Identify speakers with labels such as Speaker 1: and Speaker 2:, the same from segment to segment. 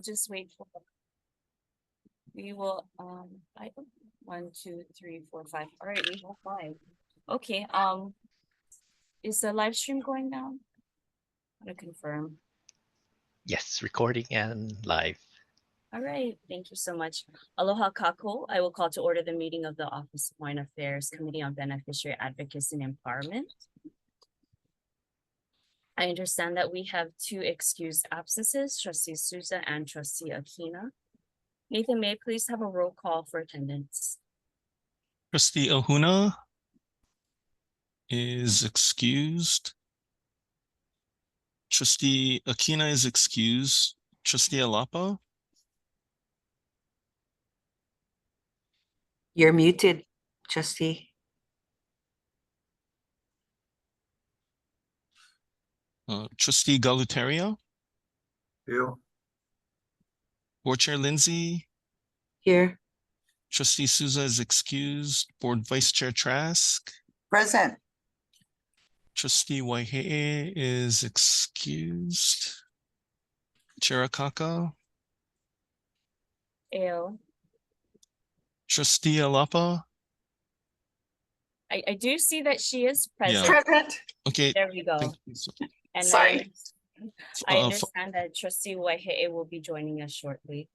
Speaker 1: just wait for. We will, I, 1, 2, 3, 4, 5. All right, we have 5. Okay, is the live stream going now? I'm gonna confirm.
Speaker 2: Yes, recording and live.
Speaker 1: All right, thank you so much. Aloha kako. I will call to order the meeting of the Office of Hawaiian Affairs Committee on Beneficiary Advocacy and Empowerment. I understand that we have 2 excused absences, Trustee Souza and Trustee Akina. Nathan, may I please have a roll call for attendance?
Speaker 3: Trustee Ahuna is excused. Trustee Akina is excused. Trustee Alapa?
Speaker 4: You're muted, Trustee.
Speaker 3: Trustee Galutario?
Speaker 5: Here.
Speaker 3: Board Chair Lindsay?
Speaker 4: Here.
Speaker 3: Trustee Souza is excused. Board Vice Chair Trask?
Speaker 6: Present.
Speaker 3: Trustee Waihe'e is excused. Chair Akaka?
Speaker 1: Ew.
Speaker 3: Trustee Alapa?
Speaker 1: I do see that she is present.
Speaker 3: Yeah.
Speaker 6: Present.
Speaker 3: Okay.
Speaker 1: There we go.
Speaker 3: Thank you. So,
Speaker 1: And
Speaker 6: Sorry.
Speaker 1: I understand that Trustee Waihe'e will be joining us shortly.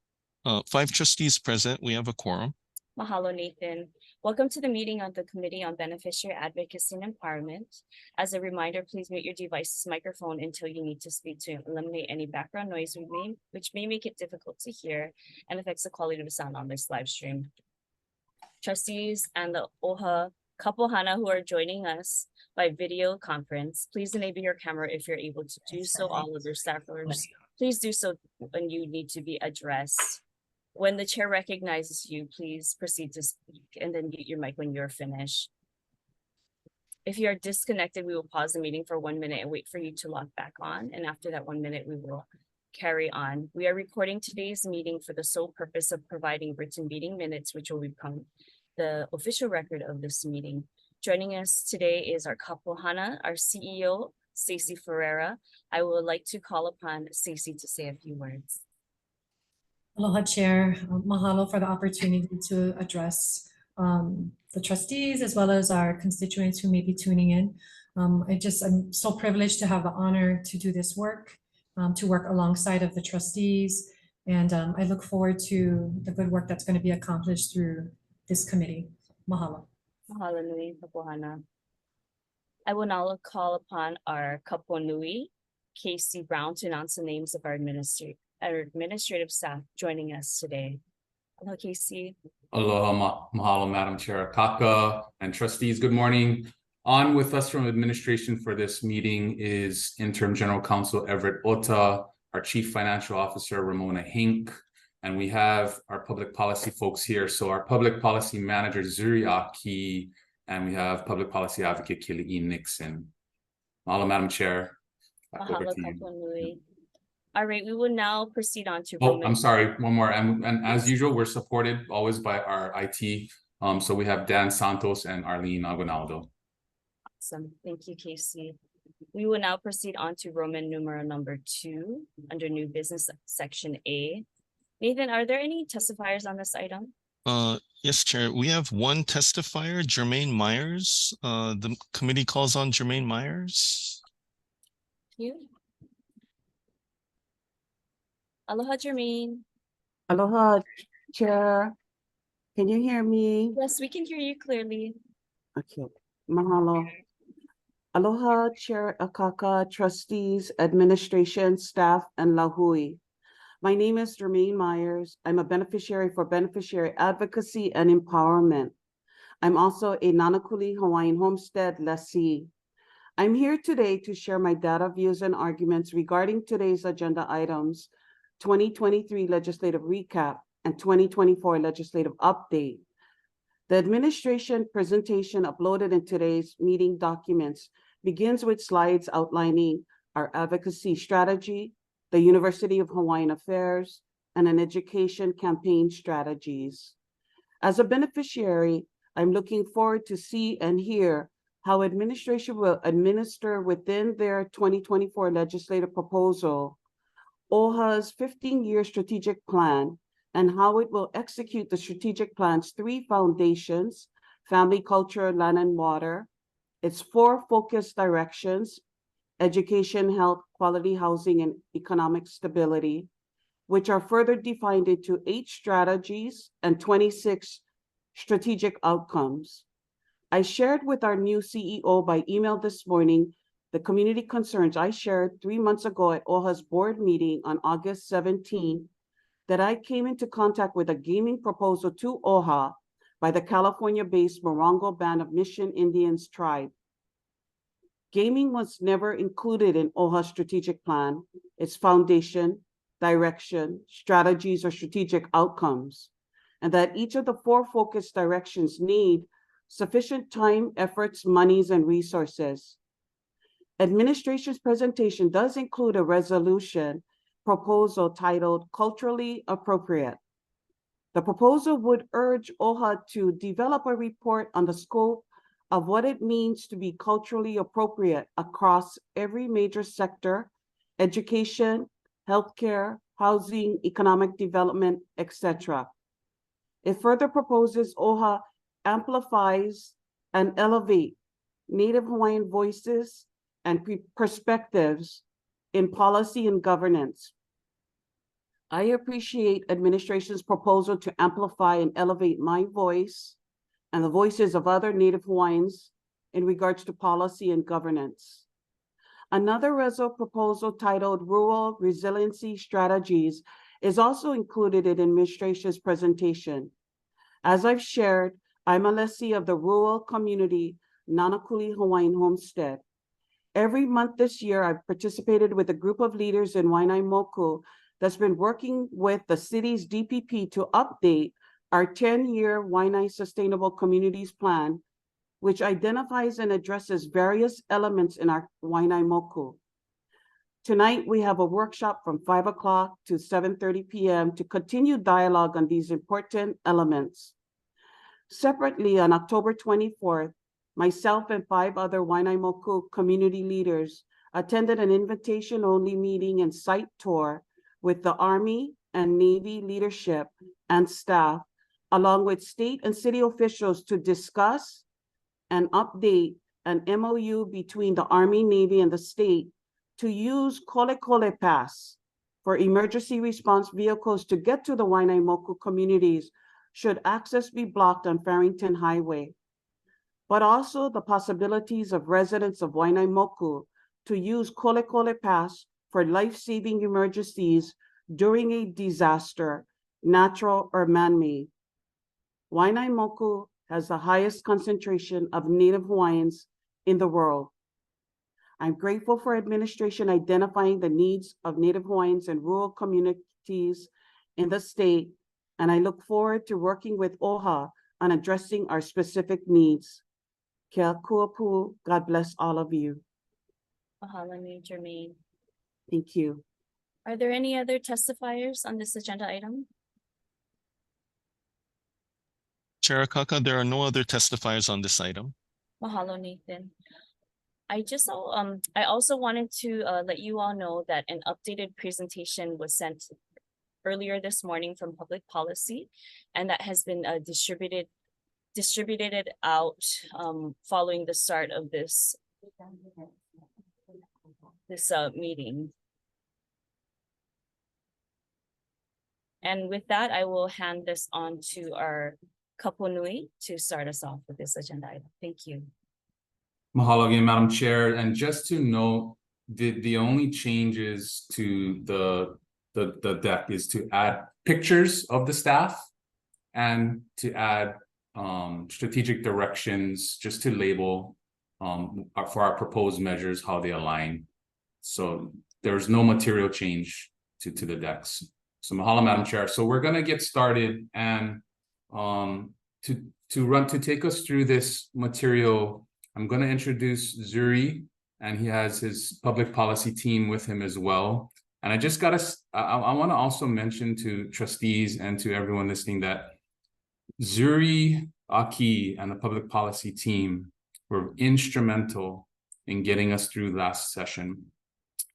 Speaker 3: 5 trustees present. We have a quorum.
Speaker 1: Mahalo, Nathan. Welcome to the meeting of the Committee on Beneficiary Advocacy and Empowerment. As a reminder, please mute your device's microphone until you need to speak to eliminate any background noise which may make it difficult to hear and affects the quality of the sound on this live stream. Trustees and the OHA Kapohana who are joining us by video conference, please enable your camera if you're able to do so. All of your staffers, please do so when you need to be addressed. When the chair recognizes you, please proceed to speak and then mute your mic when you're finished. If you are disconnected, we will pause the meeting for 1 minute and wait for you to log back on. And after that 1 minute, we will carry on. We are recording today's meeting for the sole purpose of providing written meeting minutes, which will become the official record of this meeting. Joining us today is our Kapohana, our CEO, Stacey Ferreira. I would like to call upon Stacey to say a few words.
Speaker 7: Aloha, Chair. Mahalo for the opportunity to address the trustees as well as our constituents who may be tuning in. I'm so privileged to have the honor to do this work, to work alongside of the trustees. And I look forward to the good work that's going to be accomplished through this committee. Mahalo.
Speaker 1: Mahalo nui, Kapohana. I will now call upon our Kapo Nui, Casey Brown, to announce the names of our administrative staff joining us today. Hello, Casey.
Speaker 5: Aloha, mahalo, Madam Chair Akaka and trustees. Good morning. On with us from administration for this meeting is Interim General Counsel Everett Ota, our Chief Financial Officer Ramona Hink, and we have our public policy folks here. So our public policy manager Zuri Aki, and we have public policy advocate Kili'i Nixon. Mahalo, Madam Chair. Back over
Speaker 1: Mahalo,
Speaker 5: to you.
Speaker 1: Kapo Nui. All right, we will now proceed on to.
Speaker 5: Oh, I'm sorry, one more. And as usual, we're supported always by our IT. So we have Dan Santos and Arlene Aguinaldo.
Speaker 1: Awesome, thank you, Casey. We will now proceed on to Roman numeral number 2 under new business section A. Nathan, are there any testifiers on this item?
Speaker 3: Yes, Chair. We have 1 testifier, Jermaine Myers. The committee calls on Jermaine Myers.
Speaker 1: You. Aloha, Jermaine.
Speaker 6: Aloha, Chair. Can you hear me?
Speaker 1: Yes, we can hear you clearly.
Speaker 6: Okay. Mahalo. Aloha, Chair Akaka, trustees, administration, staff, and Lahui. My name is Jermaine Myers. I'm a beneficiary for Beneficiary Advocacy and Empowerment. I'm also a Nanakuli Hawaiian Homestead lessee. I'm here today to share my data, views, and arguments regarding today's agenda items, 2023 legislative recap and 2024 legislative update. The administration presentation uploaded in today's meeting documents begins with slides outlining our advocacy strategy, the University of Hawaiian Affairs, and an education campaign strategies. As a beneficiary, I'm looking forward to see and hear how administration will administer within their 2024 legislative proposal OHA's 15-year strategic plan and how it will execute the strategic plan's 3 foundations: family, culture, land, and water, its 4 focus directions: education, health, quality housing, and economic stability, which are further defined into 8 strategies and 26 strategic outcomes. I shared with our new CEO by email this morning the community concerns I shared 3 months ago at OHA's board meeting on August 17, that I came into contact with a gaming proposal to OHA by the California-based Morongo Band of Mission Indians tribe. Gaming was never included in OHA's strategic plan, its foundation, direction, strategies, or strategic outcomes, and that each of the 4 focus directions need sufficient time, efforts, monies, and resources. Administration's presentation does include a resolution proposal titled Culturally Appropriate. The proposal would urge OHA to develop a report on the scope of what it means to be culturally appropriate across every major sector: education, healthcare, housing, economic development, etc. It further proposes OHA amplifies and elevate Native Hawaiian voices and perspectives in policy and governance. I appreciate administration's proposal to amplify and elevate my voice and the voices of other Native Hawaiians in regards to policy and governance. Another proposal titled Rural Resiliency Strategies is also included in administration's presentation. As I've shared, I'm a lessee of the rural community Nanakuli Hawaiian Homestead. Every month this year, I've participated with a group of leaders in Wainaimoku that's been working with the city's DPP to update our 10-year Waianae Sustainable Communities Plan, which identifies and addresses various elements in our Wainaimoku. Tonight, we have a workshop from 5 o'clock to 7:30 p.m. to continue dialogue on these important elements. Separately, on October 24th, myself and 5 other Wainaimoku community leaders attended an invitation-only meeting and site tour with the Army and Navy leadership and staff, along with state and city officials, to discuss and update an MOU between the Army, Navy, and the state to use Kole Kole Pass for emergency response vehicles to get to the Wainaimoku communities should access be blocked on Farrington Highway, but also the possibilities of residents of Wainaimoku to use Kole Kole Pass for life-saving emergencies during a disaster, natural or man-made. Wainaimoku has the highest concentration of Native Hawaiians in the world. I'm grateful for administration identifying the needs of Native Hawaiians and rural communities in the state, and I look forward to working with OHA on addressing our specific needs. Kia kuapu, God bless all of you.
Speaker 1: Mahalo, Jermaine.
Speaker 6: Thank you.
Speaker 1: Are there any other testifiers on this agenda item?
Speaker 3: Chair Akaka, there are no other testifiers on this item.
Speaker 1: Mahalo, Nathan. I also wanted to let you all know that an updated presentation was sent earlier this morning from Public Policy, and that has been distributed out following the start of this meeting. And with that, I will hand this on to our Kapunui to start us off with this agenda item. Thank you.
Speaker 5: Mahalo again, Madam Chair. And just to note, the only changes to the deck is to add pictures of the staff and to add strategic directions, just to label for our proposed measures, how they align. So there's no material change to the decks. So mahalo, Madam Chair. So we're gonna get started, and to take us through this material, I'm gonna introduce Zuri, and he has his public policy team with him as well. And I wanna also mention to trustees and to everyone listening that Zuri, Aki, and the public policy team were instrumental in getting us through last session.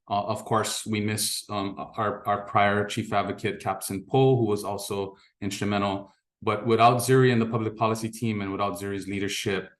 Speaker 5: Of course, we miss our prior chief advocate, Captain Poe, who was also instrumental. But without Zuri and the public policy team and without Zuri's leadership,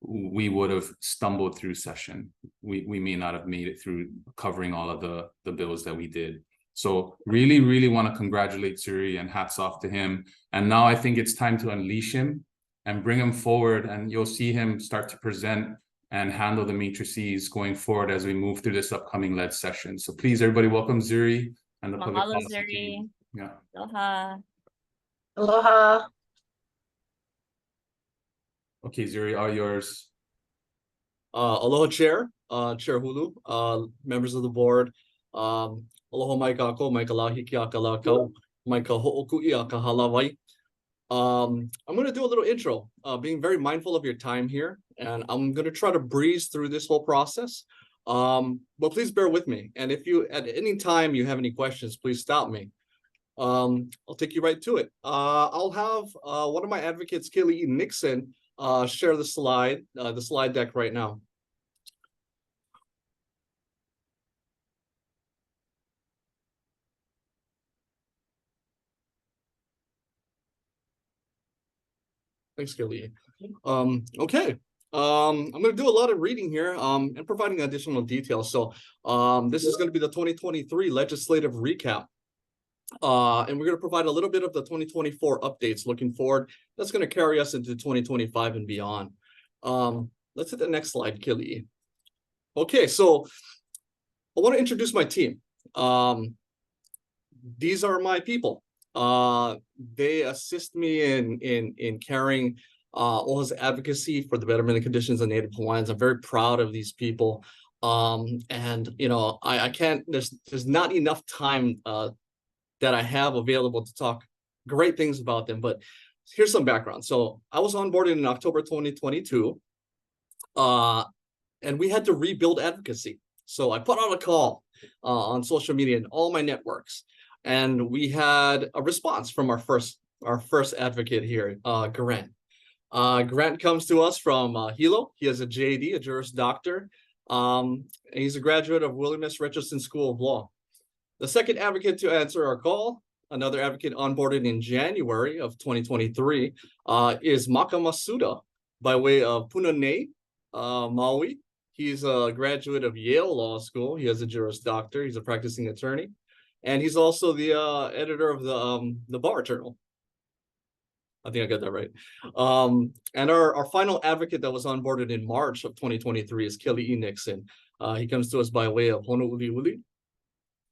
Speaker 5: we would have stumbled through session. We may not have made it through covering all of the bills that we did. So really, really want to congratulate Zuri and hats off to him. And now I think it's time to unleash him and bring him forward, and you'll see him start to present and handle the matrices going forward as we move through this upcoming lead session. So please, everybody, welcome Zuri and the public
Speaker 1: Mahalo,
Speaker 5: policy
Speaker 1: Zuri.
Speaker 5: team. Yeah.
Speaker 1: Aloha.
Speaker 4: Aloha.
Speaker 5: Okay, Zuri, all yours.
Speaker 8: Aloha Chair, Chair Hulu, members of the board, aloha mai kako, mai ka lahiki a ka lakau, mai ka ho'oku'i a ka halawai. I'm going to do a little intro, being very mindful of your time here, and I'm going to try to breeze through this whole process. But please bear with me. And if you, at any time you have any questions, please stop me. I'll take you right to it. I'll have one of my advocates, Kelly Nixon, share the slide deck right now. Thanks, Kelly. Okay. I'm going to do a lot of reading here and providing additional details. So this is going to be the 2023 legislative recap. And we're going to provide a little bit of the 2024 updates looking forward. That's going to carry us into 2025 and beyond. Let's hit the next slide, Kelly. Okay, so I want to introduce my team. These are my people. They assist me in carrying OHA's advocacy for the betterment of conditions of Native Hawaiians. I'm very proud of these people. And you know, I can't, there's not enough time that I have available to talk great things about them, but here's some background. So I was onboarded in October 2022, and we had to rebuild advocacy. So I put out a call on social media and all my networks, and we had a response from our first advocate here, Grant. Grant comes to us from Hilo. He has a JD, a Juris Doctor. And he's a graduate of William S. Richardson School of Law. The second advocate to answer our call, another advocate onboarded in January of 2023, is Maka Masuda by way of Punane, Maui. He's a graduate of Yale Law School. He has a Juris Doctor. He's a practicing attorney. And he's also the editor of the Bar Journal. I think I got that right. And our final advocate that was onboarded in March of 2023 is Kelly Nixon. He comes to us by way of Honouliuli.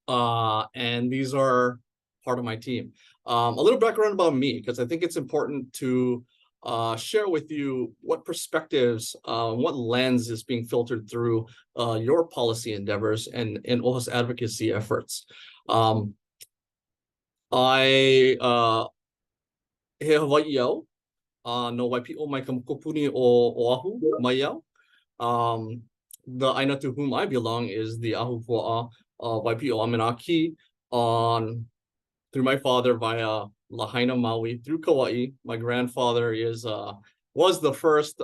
Speaker 8: And these are part of my team. A little background about me, because I think it's important to share with you what perspectives, what lens is being filtered through your policy endeavors and OHA's advocacy efforts. I he Hawaii au, no Waipi'o mai ka mokopuni o Oahu mai au. The aina to whom I belong is the Ahupua'a Waipi'o Aminaki through my father via Lahaina Maui through Kauai. My grandfather was the first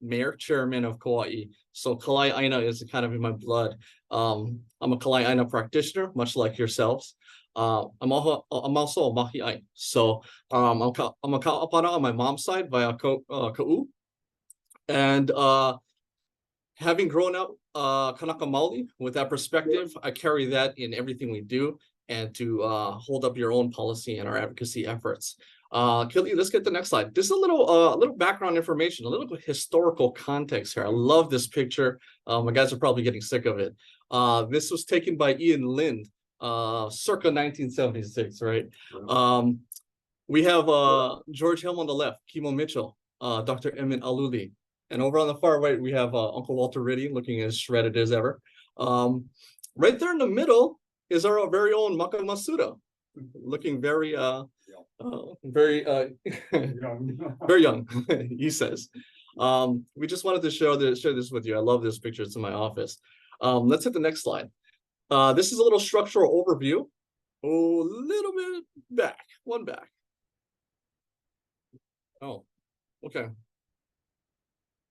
Speaker 8: mayor chairman of Kauai. So Kalai Aina is kind of in my blood. I'm a Kalai Aina practitioner, much like yourselves. I'm also a Mahi'ai. So I'm a Ka'apana on my mom's side via Ka'u. And having grown up Kanaka Maoli with that perspective, I carry that in everything we do, and to hold up your own policy and our advocacy efforts. Kelly, let's get the next slide. This is a little background information, a little historical context here. I love this picture. My guys are probably getting sick of it. This was taken by Ian Lind, circa 1976, right? We have George Helm on the left, Kimo Mitchell, Dr. Emmett Aluli. And over on the far right, we have Uncle Walter Riddy looking as shredded as ever. Right there in the middle is our very own Maka Masuda, looking very very young, he says. We just wanted to share this with you. I love this picture. It's in my office. Let's hit the next slide. This is a little structural overview. A little bit back, one back. Oh, okay.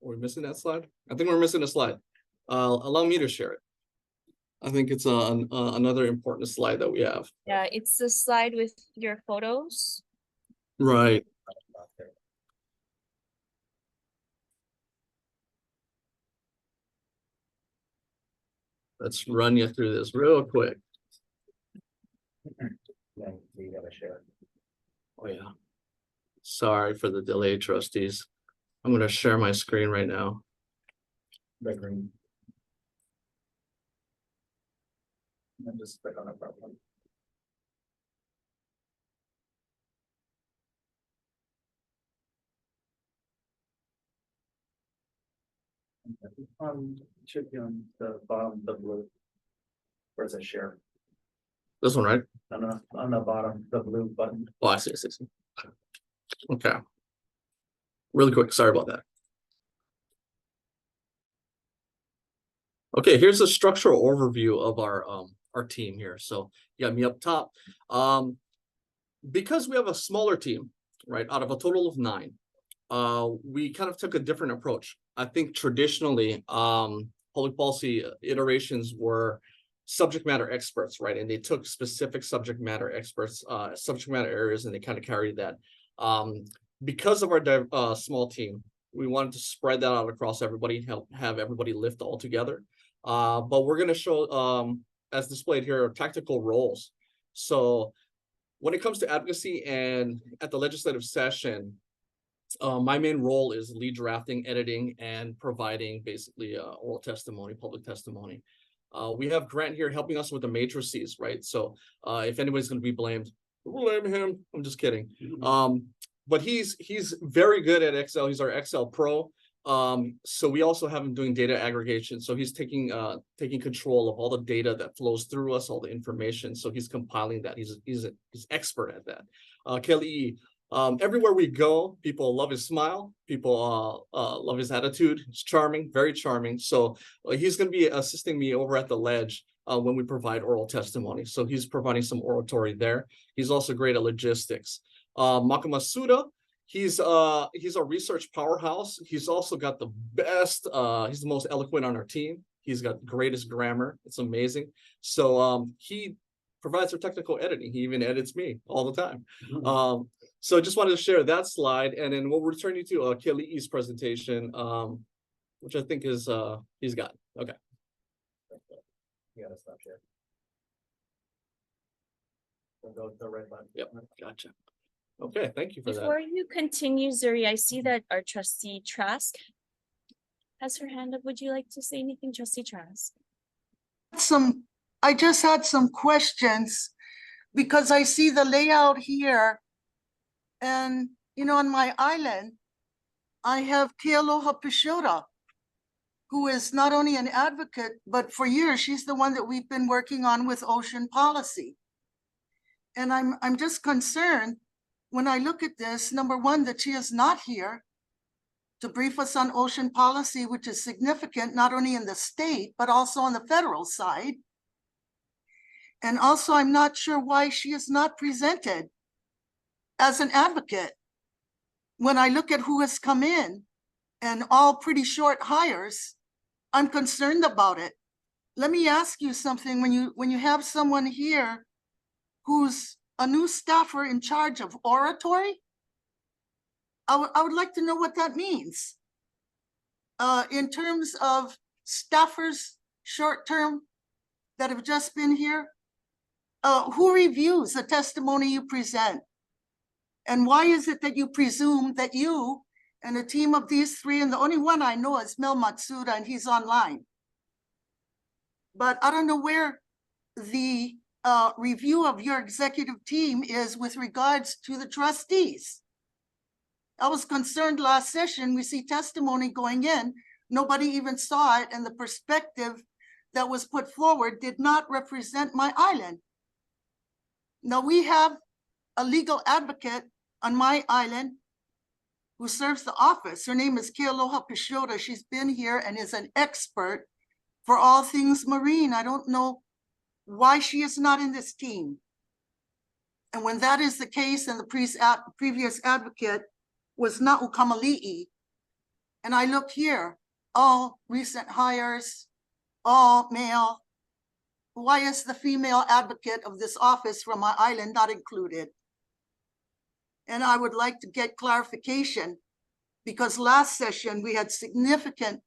Speaker 8: Are we missing that slide? I think we're missing a slide. Allow me to share it. I think it's another important slide that we have.
Speaker 1: Yeah, it's the slide with your photos.
Speaker 8: Right. Let's run you through this real quick. Oh yeah. Sorry for the delay, trustees. I'm going to share my screen right now.
Speaker 9: And just click on a problem. Should be on the bottom, the blue. Where's it share?
Speaker 8: This one, right?
Speaker 9: On the bottom, the blue button.
Speaker 8: Oh, I see. Okay. Really quick. Sorry about that. Okay, here's a structural overview of our team here. So you got me up top. Because we have a smaller team, right, out of a total of 9, we kind of took a different approach. I think traditionally, public policy iterations were subject matter experts, right? And they took specific subject matter experts, subject matter areas, and they kind of carried that. Because of our small team, we wanted to spread that out across everybody, help have everybody lift all together. But we're going to show, as displayed here, tactical roles. So when it comes to advocacy and at the legislative session, my main role is lead drafting, editing, and providing basically oral testimony, public testimony. We have Grant here helping us with the matrices, right? So if anybody's going to be blamed, blame him. I'm just kidding. But he's very good at Excel. He's our Excel pro. So we also have him doing data aggregation. So he's taking control of all the data that flows through us, all the information. So he's compiling that. He's expert at that. Kelly, everywhere we go, people love his smile. People love his attitude. He's charming, very charming. So he's going to be assisting me over at the ledge when we provide oral testimony. So he's providing some oratory there. He's also great at logistics. Makamasuda, he's a research powerhouse. He's also got the best, he's the most eloquent on our team. He's got the greatest grammar. It's amazing. So he provides our technical editing. He even edits me all the time. So I just wanted to share that slide, and then we'll return you to Keli'i's presentation, which I think is he's got. Okay.
Speaker 9: You gotta stop share. Go to the right button.
Speaker 8: Yep, gotcha. Okay, thank you for
Speaker 1: Before
Speaker 8: that.
Speaker 1: you continue, Zuri, I see that our trustee Trask has her hand up. Would you like to say anything, trustee Trask?
Speaker 10: I just had some questions because I see the layout here, and on my island, I have Kealoha Pishota, who is not only an advocate, but for years, she's the one that we've been working on with ocean policy. And I'm just concerned when I look at this, number one, that she is not here to brief us on ocean policy, which is significant not only in the state, but also on the federal side. And also, I'm not sure why she is not presented as an advocate. When I look at who has come in and all pretty short hires, I'm concerned about it. Let me ask you something. When you have someone here who's a new staffer in charge of oratory, I would like to know what that means. In terms of staffers short-term that have just been here, who reviews the testimony you present? And why is it that you presume that you and a team of these 3, and the only one I know is Mel Matsuda, and he's online. But I don't know where the review of your executive team is with regards to the trustees. I was concerned last session, we see testimony going in, nobody even saw it, and the perspective that was put forward did not represent my island. Now we have a legal advocate on my island who serves the office. Her name is Kealoha Pishota. She's been here and is an expert for all things marine. I don't know why she is not in this team. And when that is the case, and the previous advocate was Na'ukamali'i, and I look here, all recent hires, all male, why is the female advocate of this office from my island not included? And I would like to get clarification, because last session we had significant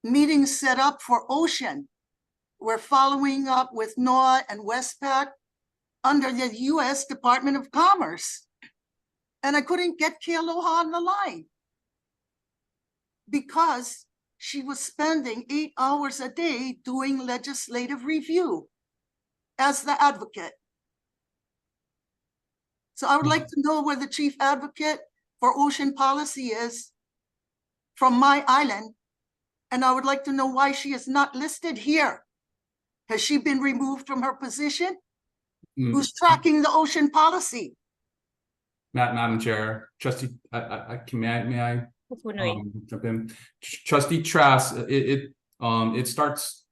Speaker 10: meetings set up for Ocean. We're following up with NOAA and Westpac under the US Department of Commerce. And I couldn't get Kealoha on the line because she was spending 8 hours a day doing legislative review as the advocate. So I would like to know where the chief advocate for ocean policy is from my island. And I would like to know why she is not listed here. Has she been removed from her position? Who's tracking the ocean policy?
Speaker 5: Madam Chair, Trustee, may I
Speaker 1: Kupunui.
Speaker 5: jump in? Trustee Trask, it starts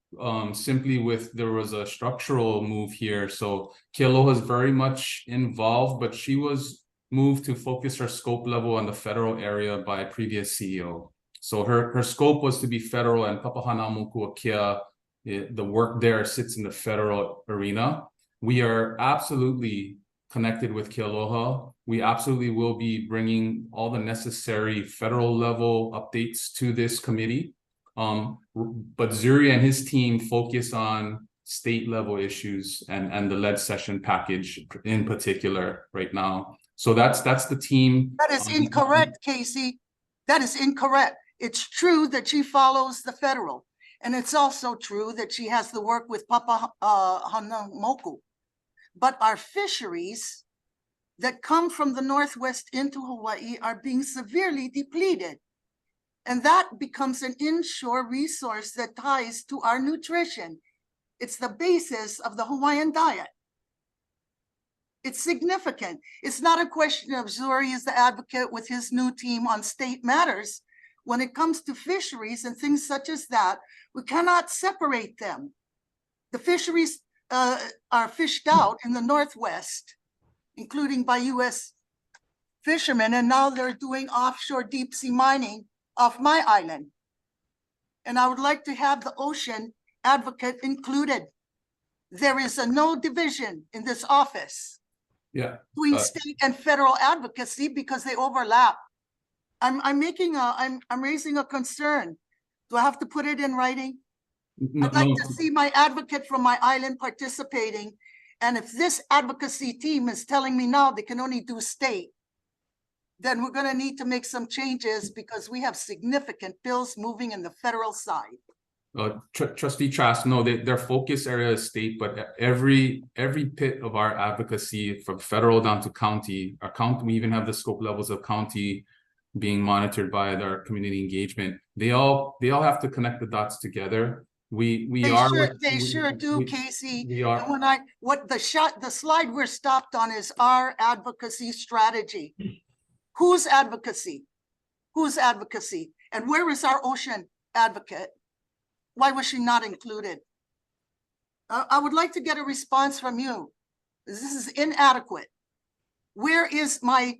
Speaker 5: simply with there was a structural move here. So Kealoha is very much involved, but she was moved to focus her scope level on the federal area by a previous CEO. So her scope was to be federal, and Kapahanamokuakea, the work there sits in the federal arena. We are absolutely connected with Kealoha. We absolutely will be bringing all the necessary federal level updates to this committee. But Zuri and his team focus on state level issues and the lead session package in particular right now. So that's the team.
Speaker 10: That is incorrect, Casey. That is incorrect. It's true that she follows the federal, and it's also true that she has the work with Papahanamoku. But our fisheries that come from the Northwest into Hawaii are being severely depleted. And that becomes an inshore resource that ties to our nutrition. It's the basis of the Hawaiian diet. It's significant. It's not a question of Zuri is the advocate with his new team on state matters. When it comes to fisheries and things such as that, we cannot separate them. The fisheries are fished out in the Northwest, including by US fishermen, and now they're doing offshore deep sea mining off my island. And I would like to have the ocean advocate included. There is no division in this office between state and federal advocacy because they overlap. I'm raising a concern. Do I have to put it in writing? I'd like to see my advocate from my island participating. And if this advocacy team is telling me now they can only do state, then we're going to need to make some changes because we have significant bills moving in the federal side.
Speaker 5: Trustee Trask, no, their focus area is state, but every pit of our advocacy from federal down to county, we even have the scope levels of county being monitored by their community engagement. They all have to connect the dots together. They sure do, Casey.
Speaker 10: We are. And the slide we're stopped on is our advocacy strategy. Whose advocacy? Whose advocacy? And where is our ocean advocate? Why was she not included? I would like to get a response from you. This is inadequate. Where is my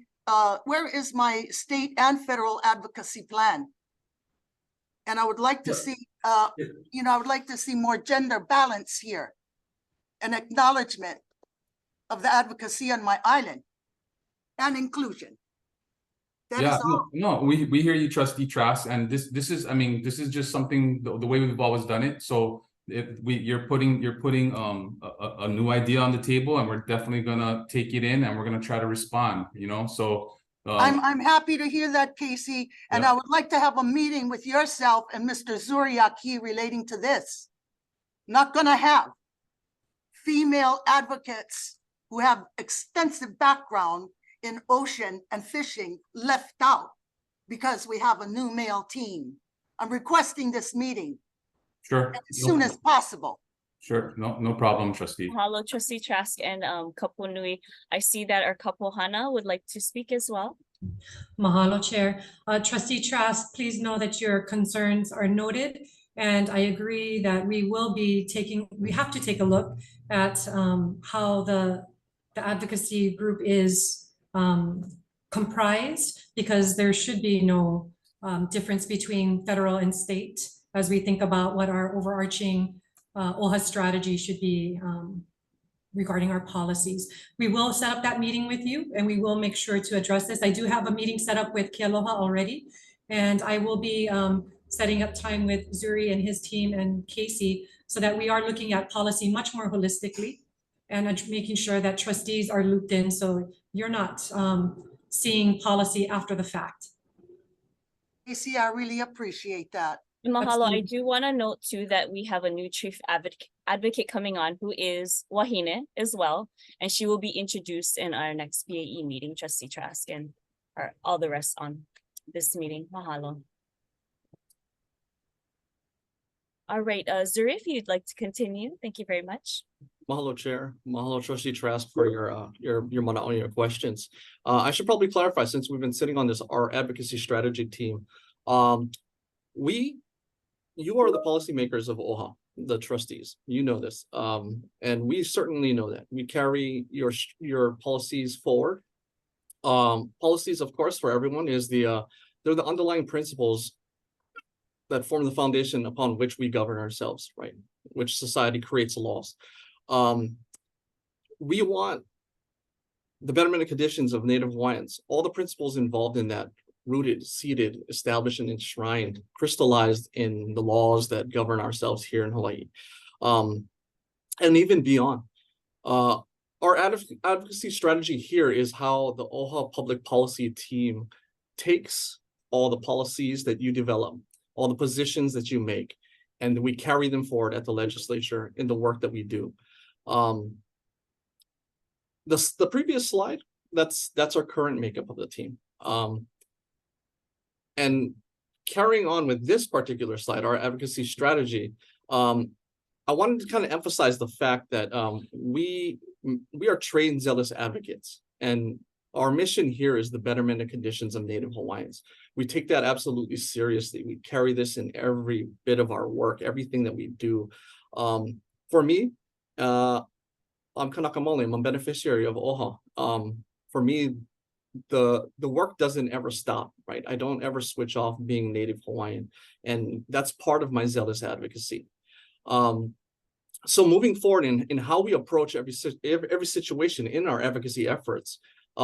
Speaker 10: state and federal advocacy plan? And I would like to see, I would like to see more gender balance here, an acknowledgement of the advocacy on my island and inclusion.
Speaker 5: We hear you, Trustee Trask, and this is just something the way we've always done it. So you're putting a new idea on the table, and we're definitely gonna take it in, and we're gonna try to respond. So
Speaker 10: I'm happy to hear that, Casey, and I would like to have a meeting with yourself and Mr. Zuriaki relating to this. Not gonna have female advocates who have extensive background in ocean and fishing left out because we have a new male team. I'm requesting this meeting.
Speaker 5: Sure.
Speaker 10: As soon as possible.
Speaker 5: Sure, no problem, Trustee.
Speaker 1: Mahalo, Trustee Trask and Kapunui. I see that our Kapohana would like to speak as well.
Speaker 7: Mahalo, Chair. Trustee Trask, please know that your concerns are noted, and I agree that we have to take a look at how the advocacy group is comprised, because there should be no difference between federal and state as we think about what our overarching OHA strategy should be regarding our policies. We will set up that meeting with you and we will make sure to address this. I do have a meeting set up with Kealoha already, and I will be setting up time with Zuri and his team and Casey so that we are looking at policy much more holistically and making sure that trustees are looped in so you're not seeing policy after the fact.
Speaker 10: Casey, I really appreciate that.
Speaker 1: Mahalo. I do want to note too that we have a new chief advocate coming on who is Wahine as well, and she will be introduced in our next BAE meeting, Trustee Trask, and all the rest on this meeting. Mahalo. All right, Zuri, if you'd like to continue, thank you very much.
Speaker 8: Mahalo, Chair. Mahalo, Trustee Trask, for your questions. I should probably clarify, since we've been sitting on our advocacy strategy team. You are the policymakers of OHA, the trustees. You know this, and we certainly know that. We carry your policies forward. Policies, of course, for everyone is they're the underlying principles that form the foundation upon which we govern ourselves, right? Which society creates laws. We want the betterment of conditions of Native Hawaiians, all the principles involved in that, rooted, seated, established, and enshrined, crystallized in the laws that govern ourselves here in Hawaii, and even beyond. Our advocacy strategy here is how the OHA public policy team takes all the policies that you develop, all the positions that you make, and we carry them forward at the legislature in the work that we do. The previous slide, that's our current makeup of the team. And carrying on with this particular slide, our advocacy strategy, I wanted to kind of emphasize the fact that we are trained zealous advocates, and our mission here is the betterment of conditions of Native Hawaiians. We take that absolutely seriously. We carry this in every bit of our work, everything that we do. For me, I'm Kanaka Mole, I'm a beneficiary of OHA. For me, the work doesn't ever stop, right? I don't ever switch off being Native Hawaiian, and that's part of my zealous advocacy. So moving forward in how we approach every situation in our advocacy efforts,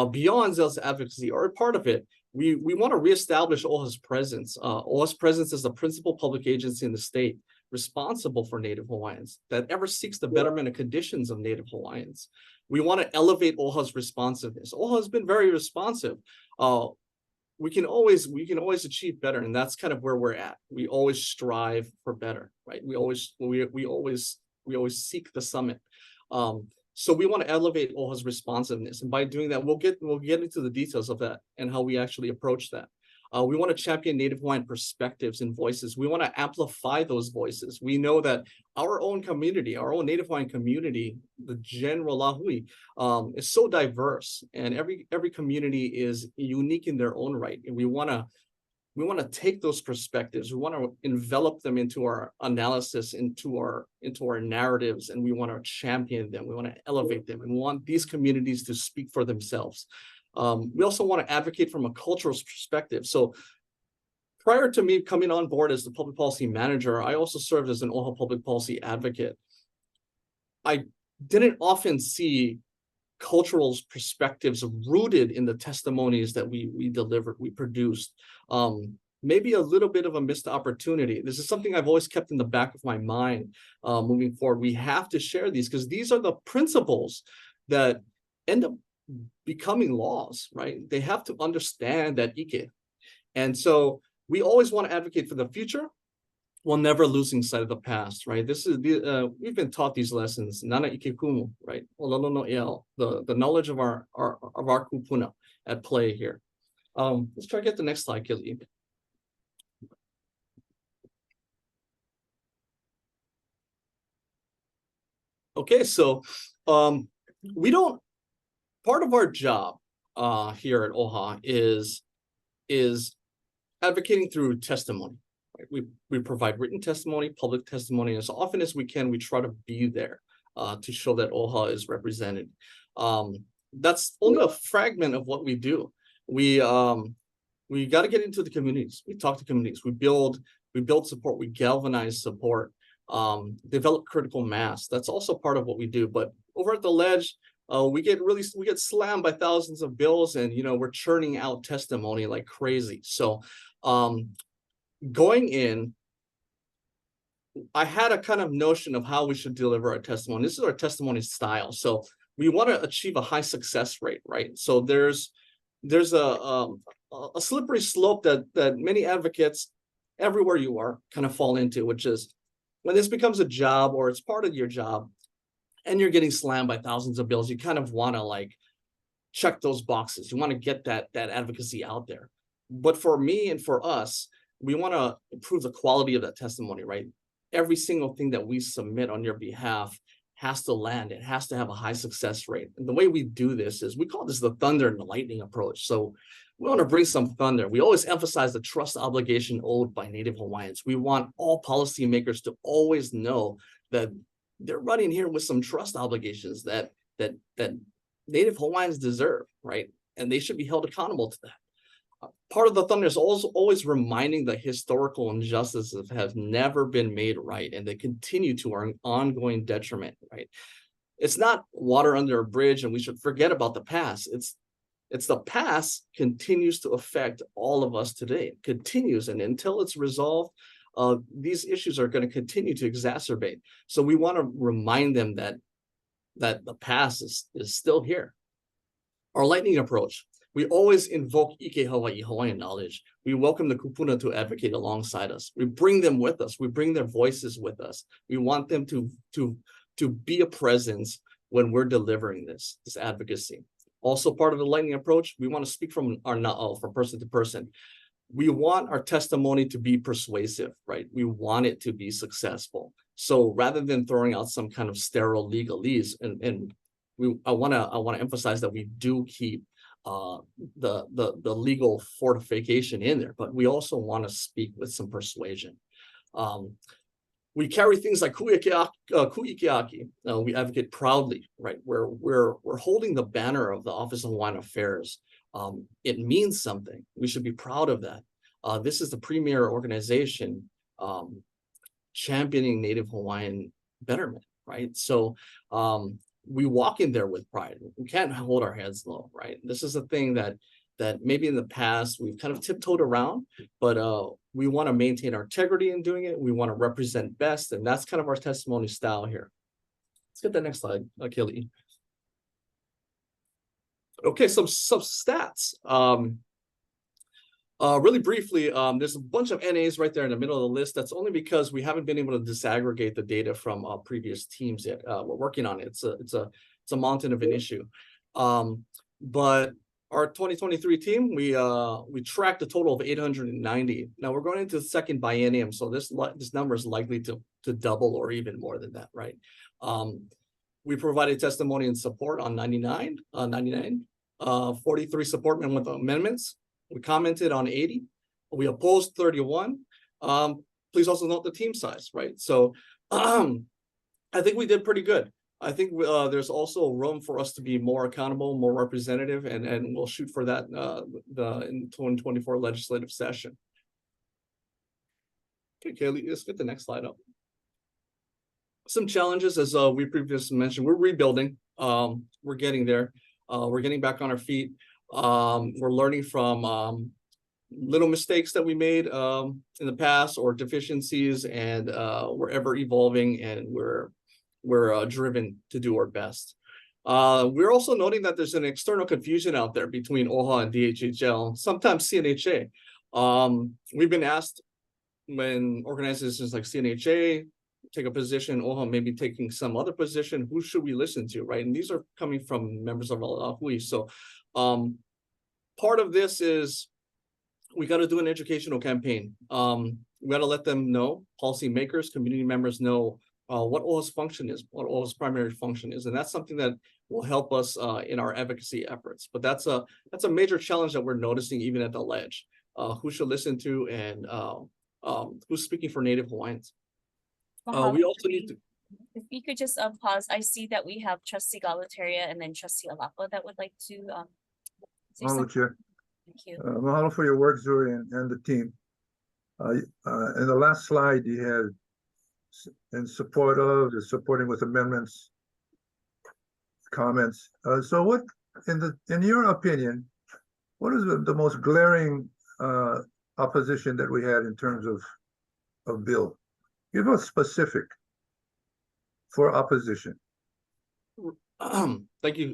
Speaker 8: beyond zealous advocacy, or a part of it, we want to reestablish OHA's presence. OHA's presence as the principal public agency in the state responsible for Native Hawaiians that ever seeks the betterment of conditions of Native Hawaiians. We want to elevate OHA's responsiveness. OHA has been very responsive. We can always achieve better, and that's kind of where we're at. We always strive for better, right? We always seek the summit. So we want to elevate OHA's responsiveness, and by doing that, we'll get into the details of that and how we actually approach that. We want to champion Native Hawaiian perspectives and voices. We want to amplify those voices. We know that our own community, our own Native Hawaiian community, the general Lahui, is so diverse, and every community is unique in their own right. And we want to take those perspectives. We want to envelop them into our analysis, into our narratives, and we want to champion them. We want to elevate them, and we want these communities to speak for themselves. We also want to advocate from a cultural perspective. So prior to me coming on board as the public policy manager, I also served as an OHA public policy advocate. I didn't often see cultural perspectives rooted in the testimonies that we delivered, we produced. Maybe a little bit of a missed opportunity. This is something I've always kept in the back of my mind moving forward. We have to share these because these are the principles that end up becoming laws, right? They have to understand that ike. And so we always want to advocate for the future while never losing sight of the past, right? This is we've been taught these lessons, nana ike kumu, right? The knowledge of our kupuna at play here. Let's try to get the next slide, Kili. Okay, so part of our job here at OHA is advocating through testimony. Right? We provide written testimony, public testimony, and as often as we can, we try to be there to show that OHA is represented. That's only a fragment of what we do. We got to get into the communities. We talk to communities. We build support. We galvanize support. develop critical mass. That's also part of what we do. But over at the ledge, we get slammed by thousands of bills, and we're churning out testimony like crazy. So going in, I had a kind of notion of how we should deliver our testimony. This is our testimony style. So we want to achieve a high success rate, right? So there's a slippery slope that many advocates everywhere you are kind of fall into, which is when this becomes a job or it's part of your job and you're getting slammed by thousands of bills, you kind of want to like check those boxes. You want to get that advocacy out there. But for me and for us, we want to improve the quality of that testimony, right? Every single thing that we submit on your behalf has to land. It has to have a high success rate. And the way we do this is we call this the thunder and the lightning approach. So we want to bring some thunder. We always emphasize the trust obligation owed by Native Hawaiians. We want all policymakers to always know that they're running here with some trust obligations that Native Hawaiians deserve, right? And they should be held accountable to that. Part of the thunder is always reminding the historical injustices have never been made right, and they continue to our ongoing detriment, right? It's not water under a bridge and we should forget about the past. It's the past continues to affect all of us today. It continues, and until it's resolved, these issues are going to continue to exacerbate. So we want to remind them that the past is still here. Our lightning approach. We always invoke Ike Hawaii, Hawaiian knowledge. We welcome the kupuna to advocate alongside us. We bring them with us. We bring their voices with us. We want them to be a presence when we're delivering this advocacy. Also part of the lightning approach, we want to speak from our na'o, from person to person. We want our testimony to be persuasive, right? We want it to be successful. So rather than throwing out some kind of sterile legalese, I want to emphasize that we do keep the legal fortification in there, but we also want to speak with some persuasion. We carry things like ku'ikiaki. We advocate proudly, right? We're holding the banner of the Office of Hawaiian Affairs. It means something. We should be proud of that. This is the premier organization championing Native Hawaiian betterment, right? So we walk in there with pride. We can't hold our heads low, right? This is a thing that maybe in the past we've kind of tiptoed around, but we want to maintain our integrity in doing it. We want to represent best, and that's kind of our testimony style here. Let's get the next slide, Kelly. Okay, some stats. Really briefly, there's a bunch of NAs right there in the middle of the list. That's only because we haven't been able to disaggregate the data from previous teams yet. We're working on it. It's a mountain of an issue. But our 2023 team, we tracked a total of 890. Now we're going into the second biennium, so this number is likely to double or even more than that, right? We provided testimony and support on 99, 43 support with amendments. We commented on 80. We opposed 31. Please also note the team size, right? So I think we did pretty good. I think there's also room for us to be more accountable, more representative, and we'll shoot for that in 2024 legislative session. Okay, Kaylee, let's get the next slide up. Some challenges, as we previously mentioned, we're rebuilding. We're getting there. We're getting back on our feet. We're learning from little mistakes that we made in the past or deficiencies, and we're ever evolving, and we're driven to do our best. We're also noting that there's an external confusion out there between OHA and DHHL, sometimes CNHA. We've been asked when organizations like CNHA take a position, OHA maybe taking some other position, who should we listen to, right? And these are coming from members of Hui. So part of this is we got to do an educational campaign. We got to let them know, policymakers, community members know what OHA's function is, what OHA's primary function is. And that's something that will help us in our advocacy efforts. But that's a major challenge that we're noticing even at the ledge. Who should listen to, and who's speaking for Native Hawaiians. We also need to.
Speaker 1: If you could just pause, I see that we have Trustee Galataria and then Trustee Alapa that would like to say
Speaker 11: Mahalo,
Speaker 1: something.
Speaker 11: Chair.
Speaker 1: Thank you.
Speaker 11: Mahalo for your work, Zoe, and the team. In the last slide, you had in support of, is supporting with amendments, comments. So what, in your opinion, what is the most glaring opposition that we had in terms of bill? Give us specific for opposition.
Speaker 8: Thank you,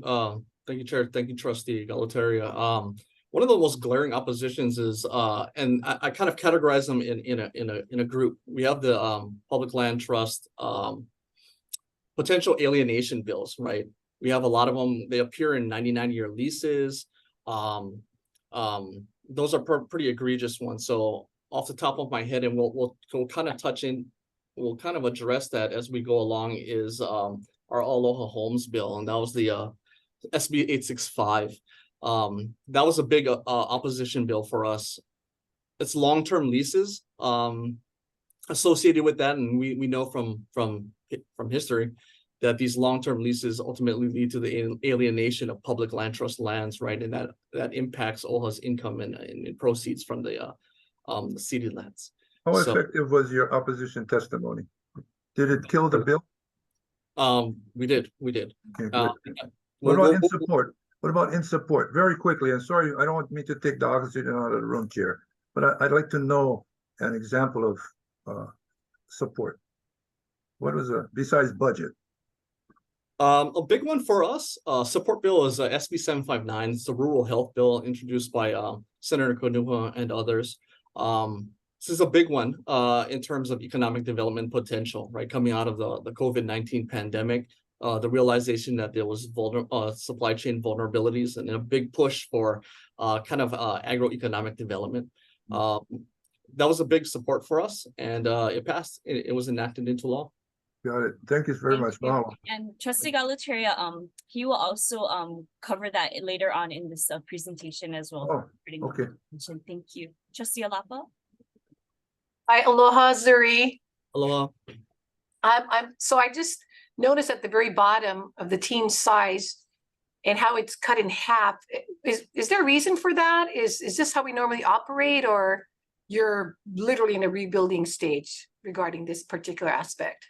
Speaker 8: Chair. Thank you, Trustee Galataria. One of the most glaring oppositions is, and I kind of categorize them in a group. We have the public land trust potential alienation bills, right? We have a lot of them. They appear in 99-year leases. Those are pretty egregious ones. So off the top of my head, and we'll kind of touch in, we'll kind of address that as we go along, is our Aloha Homes bill, and that was the SB 865. That was a big opposition bill for us. It's long-term leases associated with that, and we know from history that these long-term leases ultimately lead to the alienation of public land trust lands, right? And that impacts OHA's income and proceeds from the ceded lands.
Speaker 11: How effective was your opposition testimony? Did it kill the bill?
Speaker 8: We did.
Speaker 11: Okay, what about in support? What about in support? Very quickly, and sorry, I don't want me to take the oxygen out of the room, Chair, but I'd like to know an example of support. What was besides budget?
Speaker 8: A big one for us, support bill is SB 759. It's the rural health bill introduced by Senator Konuha and others. This is a big one in terms of economic development potential, right? Coming out of the COVID-19 pandemic, the realization that there was supply chain vulnerabilities and a big push for kind of agroeconomic development. That was a big support for us, and it passed. It was enacted into law.
Speaker 11: Got it. Thank you very much. Wow.
Speaker 1: And Trustee Galataria, he will also cover that later on in this presentation as well.
Speaker 11: Oh, okay.
Speaker 1: Thank you. Trustee Alapa?
Speaker 4: Hi, aloha, Zuri.
Speaker 8: Aloha.
Speaker 4: So I just noticed at the very bottom of the team size and how it's cut in half. Is there a reason for that? Is this how we normally operate, or you're literally in a rebuilding stage regarding this particular aspect?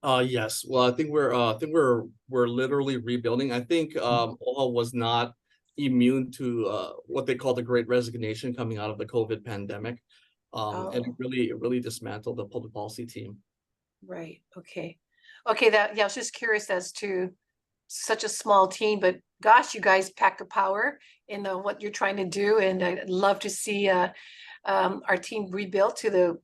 Speaker 8: Yes. Well, I think we're literally rebuilding. I think OHA was not immune to what they call the Great Resignation coming out of the COVID pandemic. And it really dismantled the public policy team.
Speaker 4: Right. Okay. I was just curious as to such a small team, but gosh, you guys pack a power in what you're trying to do, and I'd love to see our team rebuilt to the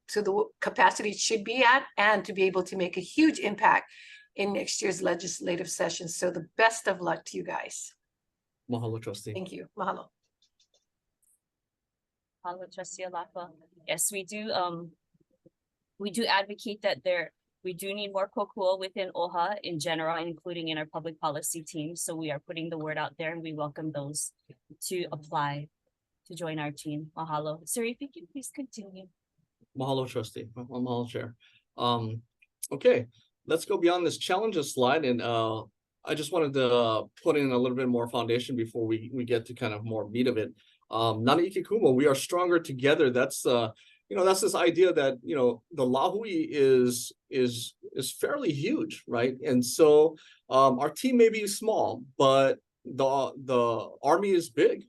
Speaker 4: capacity it should be at, and to be able to make a huge impact in next year's legislative session. So the best of luck to you guys.
Speaker 8: Mahalo, Trustee.
Speaker 4: Thank you. Mahalo.
Speaker 1: Mahalo, Trustee Alapa. Yes, we do advocate that we do need more kokua within OHA in general, including in our public policy team. So we are putting the word out there, and we welcome those to apply to join our team. Mahalo. Sir, if you can please continue.
Speaker 8: Mahalo, Trustee. Mahalo, Chair. Okay, let's go beyond this challenges slide, and I just wanted to put in a little bit more foundation before we get to kind of more meat of it. Nana Ikikumo, we are stronger together. That's that's this idea that the Lahui is fairly huge, right? And so our team may be small, but the army is big,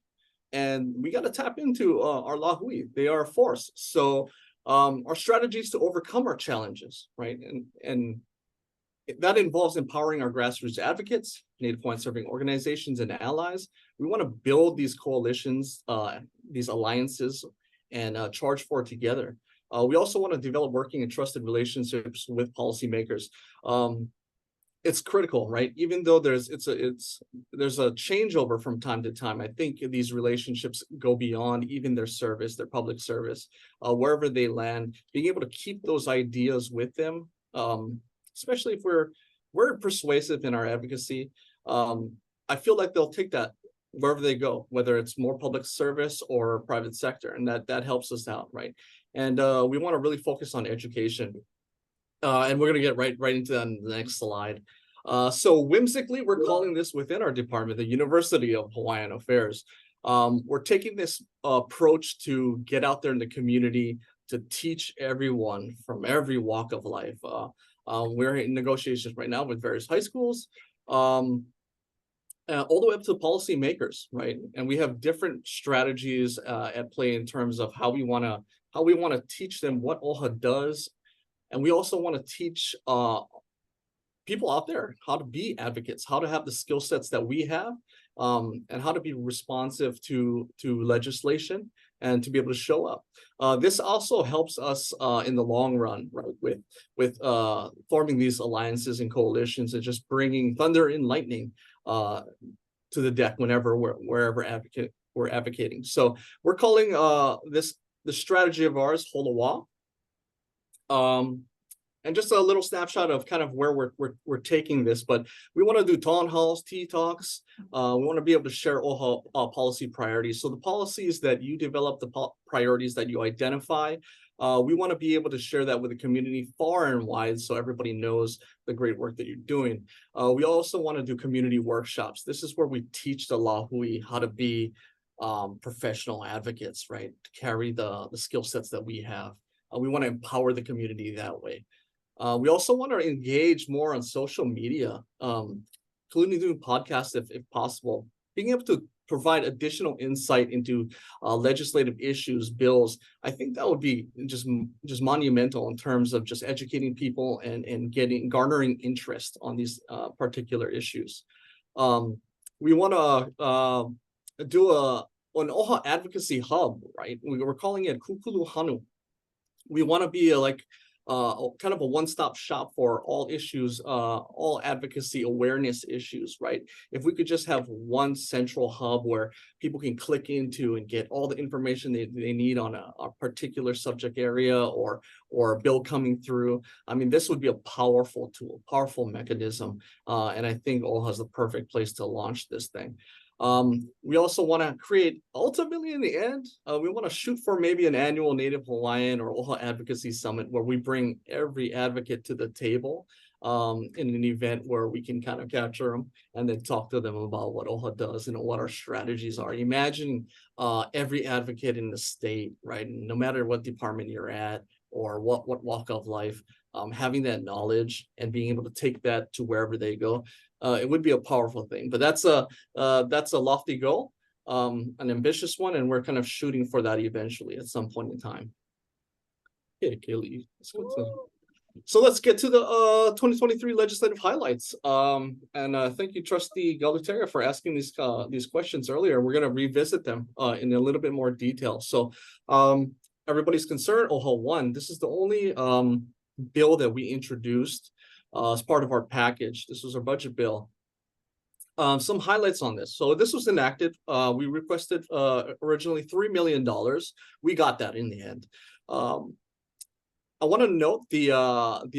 Speaker 8: and we got to tap into our Lahui. They are a force. So our strategy is to overcome our challenges, right? And that involves empowering our grassroots advocates, Native Hawaiian serving organizations, and allies. We want to build these coalitions, these alliances, and charge for it together. We also want to develop working and trusted relationships with policymakers. It's critical, right? Even though there's a changeover from time to time, I think these relationships go beyond even their service, their public service, wherever they land. Being able to keep those ideas with them, especially if we're persuasive in our advocacy, I feel like they'll take that wherever they go, whether it's more public service or private sector, and that helps us out, right? And we want to really focus on education, and we're going to get right into that in the next slide. So whimsically, we're calling this within our department the University of Hawaiian Affairs. We're taking this approach to get out there in the community, to teach everyone from every walk of life. We're in negotiations right now with various high schools, all the way up to policymakers, right? And we have different strategies at play in terms of how we want to teach them what OHA does, and we also want to teach people out there how to be advocates, how to have the skill sets that we have, and how to be responsive to legislation and to be able to show up. This also helps us in the long run, right? With forming these alliances and coalitions and just bringing thunder and lightning to the deck whenever wherever we're advocating. So we're calling the strategy of ours Holowa. And just a little snapshot of kind of where we're taking this, but we want to do town halls, tea talks. We want to be able to share OHA policy priorities. So the policies that you develop, the priorities that you identify, we want to be able to share that with the community far and wide, so everybody knows the great work that you're doing. We also want to do community workshops. This is where we teach the Lahui how to be professional advocates, right? To carry the skill sets that we have. We want to empower the community that way. We also want to engage more on social media, including doing podcasts if possible, being able to provide additional insight into legislative issues, bills. I think that would be just monumental in terms of just educating people and garnering interest on these particular issues. We want to do an OHA advocacy hub, right? We're calling it Kukulu Hanu. We want to be kind of a one-stop shop for all issues, all advocacy awareness issues, right? If we could just have one central hub where people can click into and get all the information they need on a particular subject area or a bill coming through, I mean, this would be a powerful tool, powerful mechanism. And I think OHA is the perfect place to launch this thing. We also want to create, ultimately in the end, we want to shoot for maybe an annual Native Hawaiian or OHA Advocacy Summit where we bring every advocate to the table in an event where we can kind of capture them and then talk to them about what OHA does and what our strategies are. Imagine every advocate in the state, right? No matter what department you're at or what walk of life, having that knowledge and being able to take that to wherever they go. It would be a powerful thing, but that's a lofty goal, an ambitious one, and we're kind of shooting for that eventually at some point in time. Okay, Kaylee, so let's get to the 2023 legislative highlights. And thank you, Trustee Galutera, for asking these questions earlier. We're going to revisit them in a little bit more detail. So everybody's concerned, OHA 1, this is the only bill that we introduced as part of our package. This was our budget bill. Some highlights on this. So this was enacted. We requested originally $3 million. We got that in the end. I want to note the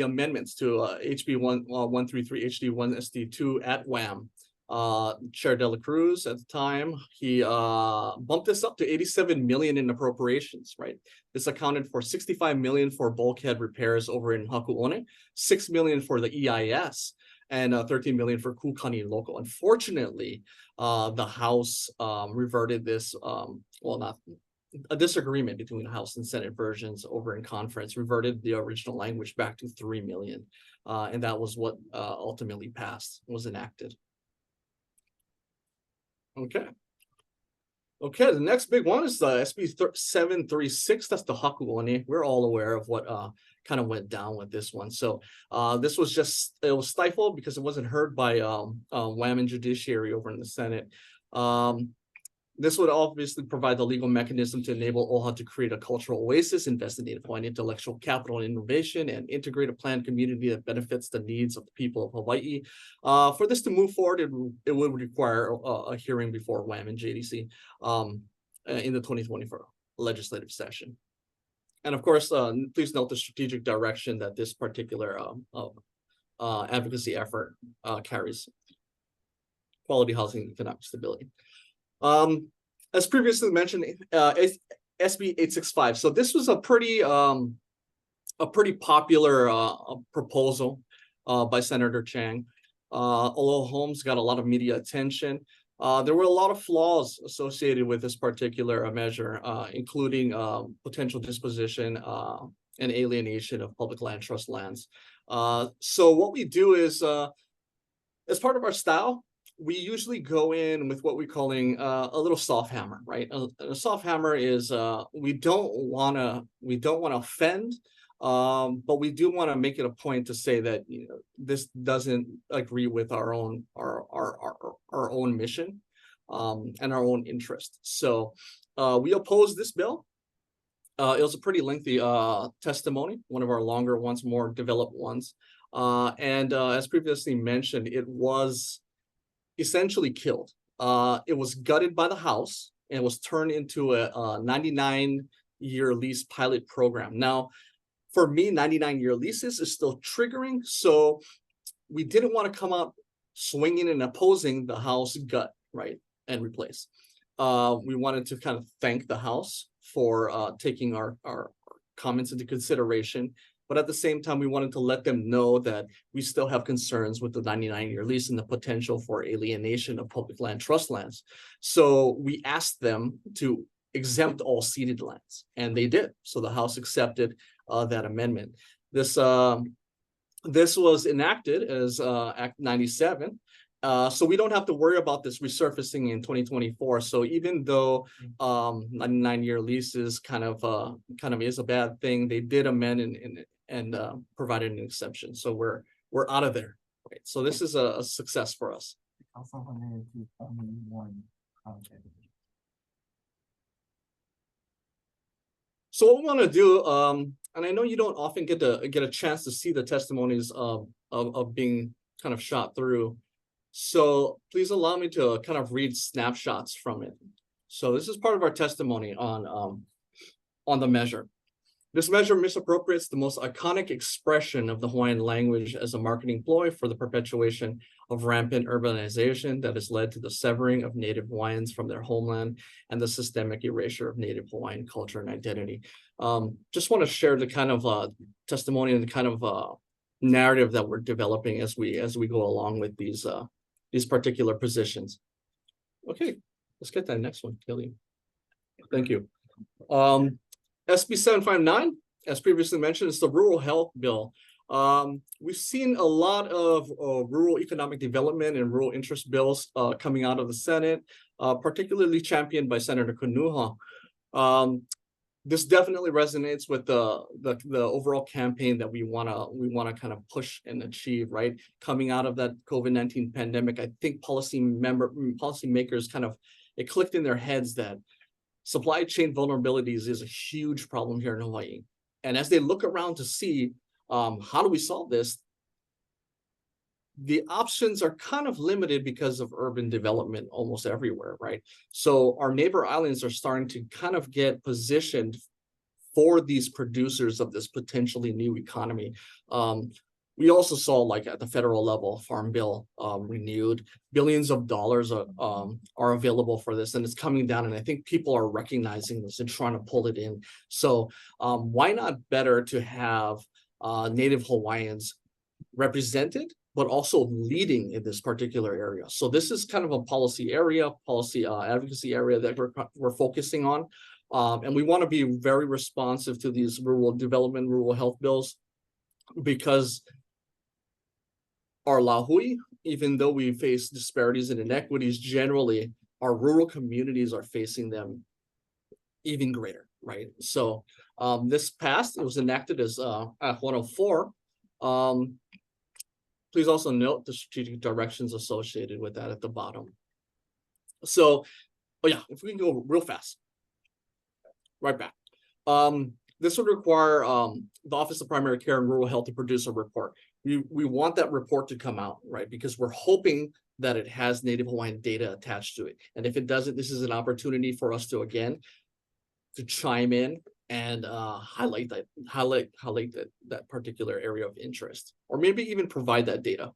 Speaker 8: amendments to HB 133 HD 1 SD2 at WAM. Chair Dela Cruz at the time, he bumped this up to 87 million in appropriations, right? This accounted for 65 million for bulkhead repairs over in Hakuone, 6 million for the EIS, and 13 million for Kukani local. Unfortunately, the House reverted this, not a disagreement between House and Senate versions over in conference, reverted the original language back to 3 million. And that was what ultimately passed, was enacted. Okay, the next big one is the SB 736. That's the Hakuone. We're all aware of what kind of went down with this one. So this was it was stifled because it wasn't heard by WAM and Judiciary over in the Senate. This would obviously provide the legal mechanism to enable OHA to create a cultural oasis, invest in Native Hawaiian intellectual capital and innovation, and integrate a planned community that benefits the needs of the people of Hawaii. For this to move forward, it would require a hearing before WAM and JDC in the 2024 legislative session. And of course, please note the strategic direction that this particular advocacy effort carries: quality housing, economic stability. As previously mentioned, SB 865. So this was a pretty popular proposal by Senator Chang. Although Holmes got a lot of media attention, There were a lot of flaws associated with this particular measure, including potential disposition and alienation of public land trust lands. So what we do is, as part of our style, we usually go in with what we're calling a little soft hammer, right? A soft hammer is we don't want to offend, but we do want to make it a point to say that this doesn't agree with our own mission and our own interest. So we oppose this bill. It was a pretty lengthy testimony, one of our longer ones, more developed ones. And as previously mentioned, it was essentially killed. It was gutted by the House and was turned into a 99-year lease pilot program. Now, for me, 99-year leases is still triggering, so we didn't want to come out swinging and opposing the House gut, right, and replace. We wanted to kind of thank the House for taking our comments into consideration. But at the same time, we wanted to let them know that we still have concerns with the 99-year lease and the potential for alienation of public land trust lands. So we asked them to exempt all ceded lands, and they did. So the House accepted that amendment. This was enacted as Act 97. So we don't have to worry about this resurfacing in 2024. So even though 99-year leases kind of is a bad thing, they did amend and provided an exception. So we're out of there. Right. So this is a success for us. So what we want to do, and I know you don't often get a chance to see the testimonies of being kind of shot through. So please allow me to kind of read snapshots from it. So this is part of our testimony on the measure. This measure misappropriates the most iconic expression of the Hawaiian language as a marketing ploy for the perpetuation of rampant urbanization that has led to the severing of Native Hawaiians from their homeland and the systemic erasure of Native Hawaiian culture and identity. Just want to share the kind of testimony and the kind of narrative that we're developing as we go along with these particular positions. Okay, let's get that next one, Kelly. Thank you. SB 759, as previously mentioned, is the Rural Health Bill. We've seen a lot of rural economic development and rural interest bills coming out of the Senate, particularly championed by Senator Kanuha. This definitely resonates with the overall campaign that we wanna kind of push and achieve, right? Coming out of that COVID-19 pandemic, I think policymakers kind of, it clicked in their heads that supply chain vulnerabilities is a huge problem here in Hawaii. And as they look around to see how do we solve this, the options are kind of limited because of urban development almost everywhere, right? So our neighbor islands are starting to kind of get positioned for these producers of this potentially new economy. We also saw, like at the federal level, Farm Bill renewed, billions of dollars are available for this, and it's coming down. And I think people are recognizing this and trying to pull it in. So why not better to have Native Hawaiians represented, but also leading in this particular area? So this is kind of a policy area, advocacy area that we're focusing on. And we want to be very responsive to these rural development, rural health bills, because our lahui, even though we face disparities and inequities generally, our rural communities are facing them even greater, right? So this passed, it was enacted as Act 104. Please also note the strategic directions associated with that at the bottom. So, oh yeah, if we can go real fast, right back. This would require the Office of Primary Care and Rural Health to produce a report. We want that report to come out, right? Because we're hoping that it has Native Hawaiian data attached to it. And if it doesn't, this is an opportunity for us to, again, to chime in and highlight that particular area of interest, or maybe even provide that data.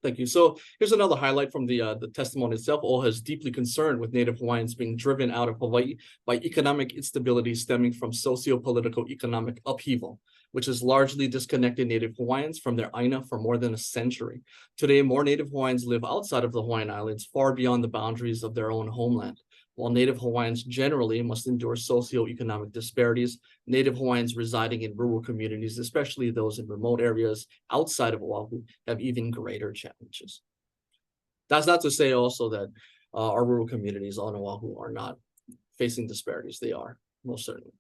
Speaker 8: Thank you. So here's another highlight from the testimony itself. OHA is deeply concerned with Native Hawaiians being driven out of Hawaii by economic instability stemming from socio-political economic upheaval. which has largely disconnected Native Hawaiians from their Aina for more than a century. Today, more Native Hawaiians live outside of the Hawaiian Islands, far beyond the boundaries of their own homeland. While Native Hawaiians generally must endure socioeconomic disparities, Native Hawaiians residing in rural communities, especially those in remote areas outside of Oahu, have even greater challenges. That's not to say also that our rural communities on Oahu are not facing disparities. They are, most certainly.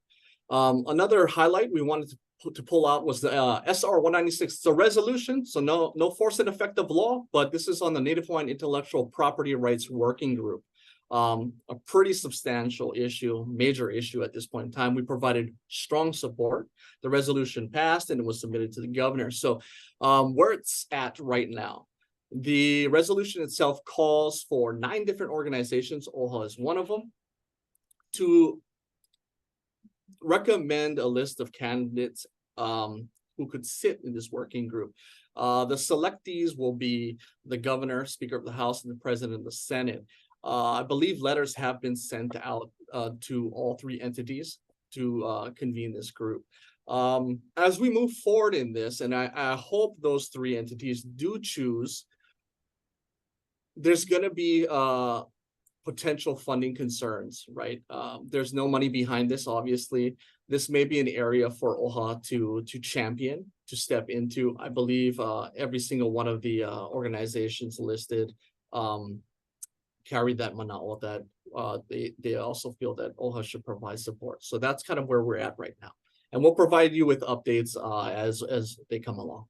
Speaker 8: Another highlight we wanted to pull out was the SR 196. It's a resolution, so no force and effect of law, but this is on the Native Hawaiian Intellectual Property Rights Working Group. A pretty substantial issue, major issue at this point in time. We provided strong support. The resolution passed and it was submitted to the governor. So where it's at right now, the resolution itself calls for 9 different organizations, OHA is one of them, to recommend a list of candidates who could sit in this working group. The selectees will be the governor, Speaker of the House, and the President of the Senate. I believe letters have been sent out to all 3 entities to convene this group. As we move forward in this, and I hope those 3 entities do choose, there's going to be potential funding concerns, right? There's no money behind this, obviously. This may be an area for OHA to champion, to step into. I believe every single one of the organizations listed carry that mana'o that they also feel that OHA should provide support. So that's kind of where we're at right now. And we'll provide you with updates as they come along.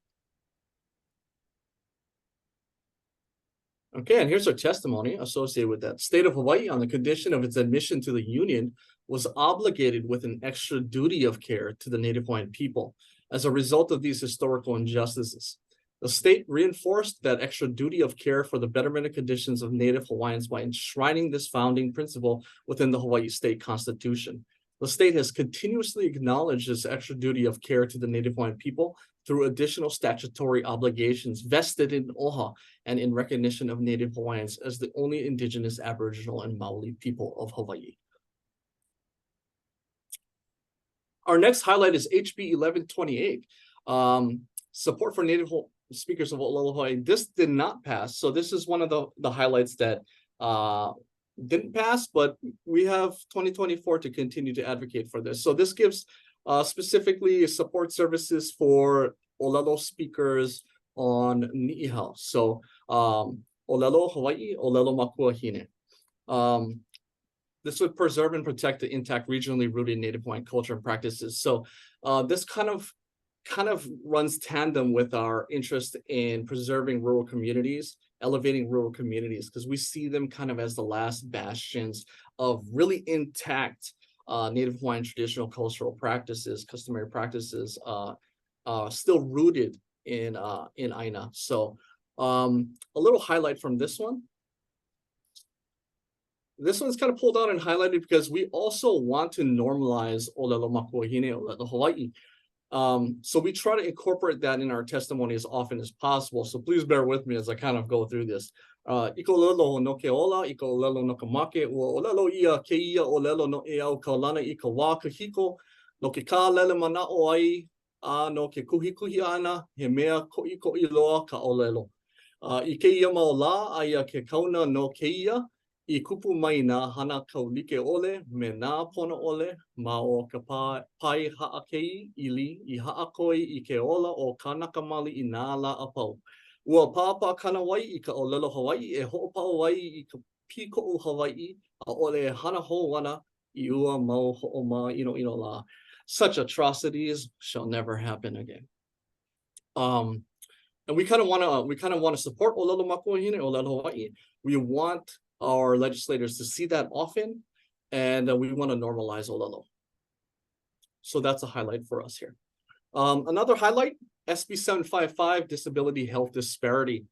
Speaker 8: Okay, and here's our testimony associated with that. State of Hawaii, on the condition of its admission to the Union, was obligated with an extra duty of care to the Native Hawaiian people as a result of these historical injustices. The state reinforced that extra duty of care for the betterment of conditions of Native Hawaiians by enshrining this founding principle within the Hawaii State Constitution. The state has continuously acknowledged this extra duty of care to the Native Hawaiian people through additional statutory obligations vested in OHA and in recognition of Native Hawaiians as the only indigenous Aboriginal and Maoli people of Hawaii. Our next highlight is HB 1128, support for Native speakers of Olelo Hawaii. This did not pass, so this is one of the highlights that didn't pass, but we have 2024 to continue to advocate for this. So this gives specifically support services for Olelo speakers on Ni'ihau. So Olelo Hawaii, Olelo Makuahine. This would preserve and protect the intact regionally rooted Native Hawaiian culture and practices. So this kind of runs tandem with our interest in preserving rural communities, elevating rural communities, because we see them kind of as the last bastions of really intact Native Hawaiian traditional cultural practices, customary practices, still rooted in Aina. So a little highlight from this one. This one's kind of pulled out and highlighted because we also want to normalize Olelo Makuahine, Olelo Hawaii. So we try to incorporate that in our testimony as often as possible. So please bear with me as I kind of go through this. Iko lelo no ke ola, iko lelo no ka make, ua olelo ia ke ia olelo no e au kaulana i ka wā kahiko, no ke kā lele mana'o ai, a no ke kuhi ana, he mea ko'i loa ka olelo. I ke ia maola, aia ke kauna no ke ia, I kupu mai nā hana kau like ole, me nā pona ole, ma o ka pai ha'akei ili I ha'akoi I ke ola o kanaka mali I nā la apau. Ua pāpā kana wai I ka olelo Hawaii, e ho'opau wai I ka piko'u Hawaii, a ole e hana ho'oana I ua mau ho'oma ino la. Such atrocities shall never happen again. And we kind of want to support Olelo Makuahine, Olelo Hawaii. We want our legislators to see that often, and we want to normalize Olelo. So that's a highlight for us here. Another highlight, SB 755, disability health disparity.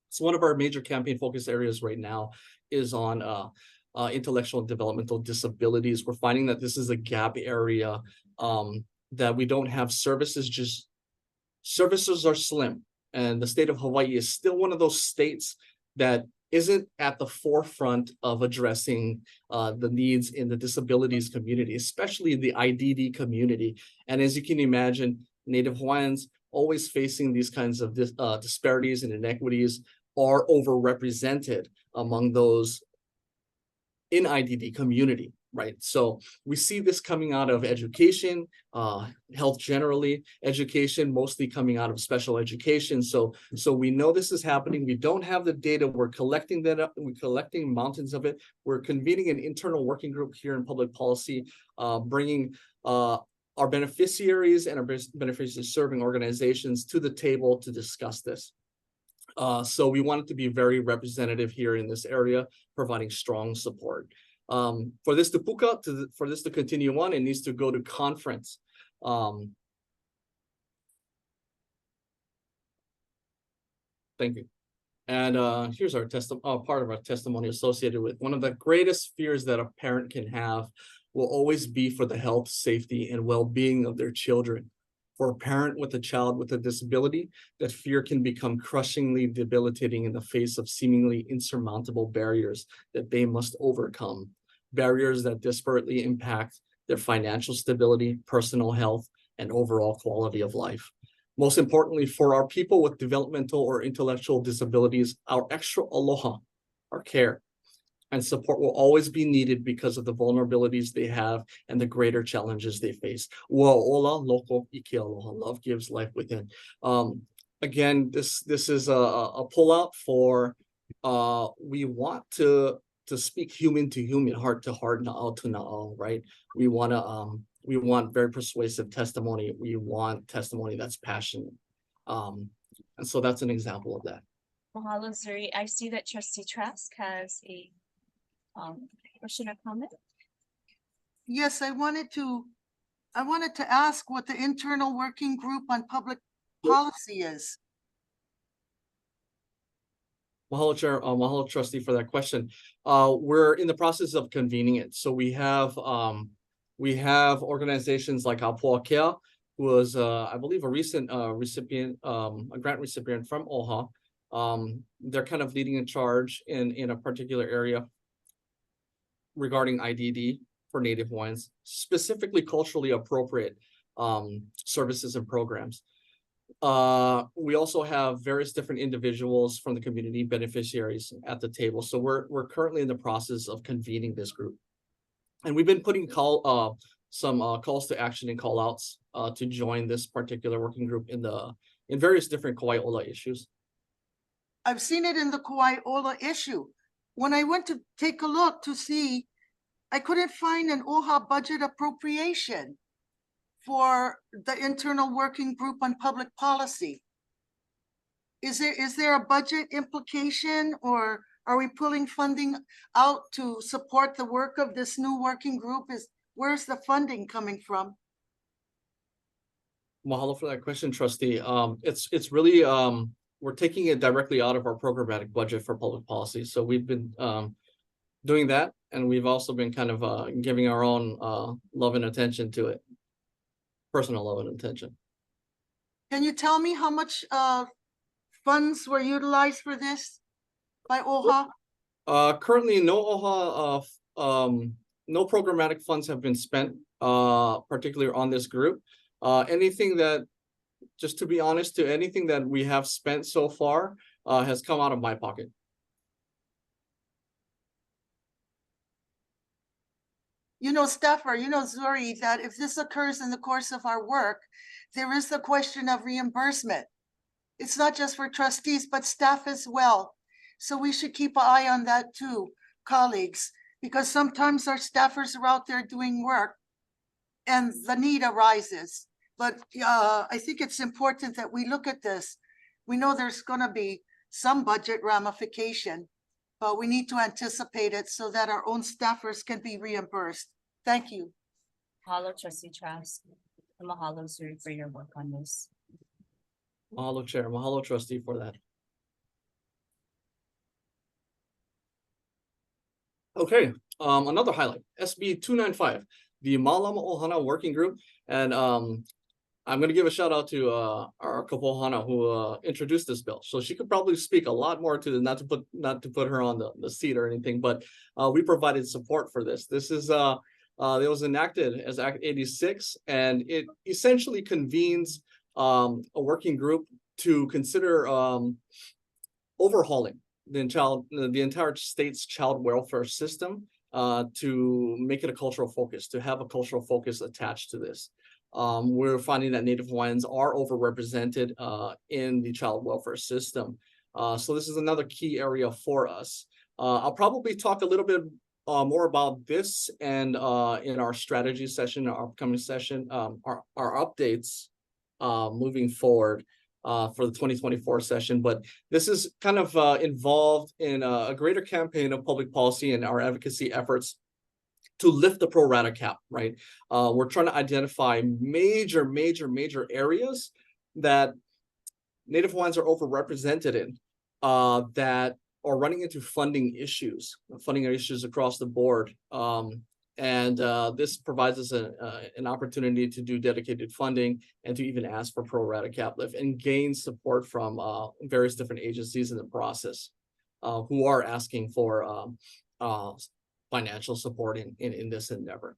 Speaker 8: So one of our major campaign focus areas right now is on intellectual and developmental disabilities. We're finding that this is a gap area, that we don't have services, services are slim. And the state of Hawaii is still one of those states that isn't at the forefront of addressing the needs in the disabilities community, especially the IDD community. And as you can imagine, Native Hawaiians always facing these kinds of disparities and inequities are overrepresented among those in IDD community, right? So we see this coming out of education, health generally, education mostly coming out of special education. So we know this is happening. We don't have the data. We're collecting that up. We're collecting mountains of it. We're convening an internal working group here in public policy, bringing our beneficiaries and our beneficiary serving organizations to the table to discuss this. So we want it to be very representative here in this area, providing strong support. For this to puka, for this to continue on, it needs to go to conference. Thank you. And here's our part of our testimony associated with one of the greatest fears that a parent can have will always be for the health, safety, and well-being of their children. For a parent with a child with a disability, that fear can become crushingly debilitating in the face of seemingly insurmountable barriers that they must overcome. Barriers that disparately impact their financial stability, personal health, and overall quality of life. Most importantly, for our people with developmental or intellectual disabilities, our extra aloha, our care, and support will always be needed because of the vulnerabilities they have and the greater challenges they face. Ua loko ike aloha, love gives life within. Again, this is a pullout for we want to speak human to human, heart to heart, na'au to na'au, right? We want very persuasive testimony. We want testimony that's passionate. And so that's an example of that.
Speaker 1: Mahalo, Zuri. I see that Trustee Trask has a question or comment.
Speaker 10: Yes, I wanted to ask what the internal working group on public policy is.
Speaker 8: Mahalo, Chair. Mahalo, Trustee, for that question. We're in the process of convening it. So we have organizations like Apuakea, who was, I believe, a recent recipient, a grant recipient from OHA. They're kind of leading in charge in a particular area regarding IDD for Native Hawaiians, specifically culturally appropriate services and programs. We also have various different individuals from the community, beneficiaries at the table. So we're currently in the process of convening this group. And we've been putting some calls to action and call outs to join this particular working group in various different Kauai Ola issues.
Speaker 10: I've seen it in the Kauai Ola issue. When I went to take a look to see, I couldn't find an OHA budget appropriation for the internal working group on public policy. Is there a budget implication, or are we pulling funding out to support the work of this new working group? Where's the funding coming from?
Speaker 8: Mahalo for that question, Trustee. It's really we're taking it directly out of our programmatic budget for public policy. So we've been doing that, and we've also been kind of giving our own love and attention to it, personal love and attention.
Speaker 10: Can you tell me how much funds were utilized for this by OHA?
Speaker 8: Currently, no OHA, no programmatic funds have been spent, particularly on this group. Anything that, just to be honest, anything that we have spent so far has come out of my pocket.
Speaker 10: You know, Staffer, you know, Zuri, that if this occurs in the course of our work, there is the question of reimbursement. It's not just for trustees, but staff as well. So we should keep an eye on that too, colleagues, because sometimes our staffers are out there doing work and the need arises. But I think it's important that we look at this. We know there's going to be some budget ramification, but we need to anticipate it so that our own staffers can be reimbursed. Thank you.
Speaker 1: Mahalo, Trustee Trask. And mahalo, Zuri, for your work on this.
Speaker 8: Mahalo, Chair. Mahalo, Trustee, for that. Okay, another highlight, SB 295, the Malama Ohana Working Group. And I'm going to give a shout out to our Kapo Ohana who introduced this bill. So she could probably speak a lot more to not to put her on the seat or anything, but we provided support for this. This is It was enacted as Act 86, and it essentially convenes a working group to consider overhauling the entire state's child welfare system to make it a cultural focus, to have a cultural focus attached to this. We're finding that Native Hawaiians are overrepresented in the child welfare system. So this is another key area for us. I'll probably talk a little bit more about this and in our strategy session, our upcoming session, our updates moving forward for the 2024 session. But this is kind of involved in a greater campaign of public policy and our advocacy efforts to lift the pro rata cap, right? We're trying to identify major areas that Native Hawaiians are overrepresented in, that are running into funding issues across the board. And this provides us an opportunity to do dedicated funding and to even ask for pro rata cap lift and gain support from various different agencies in the process who are asking for financial support in this endeavor.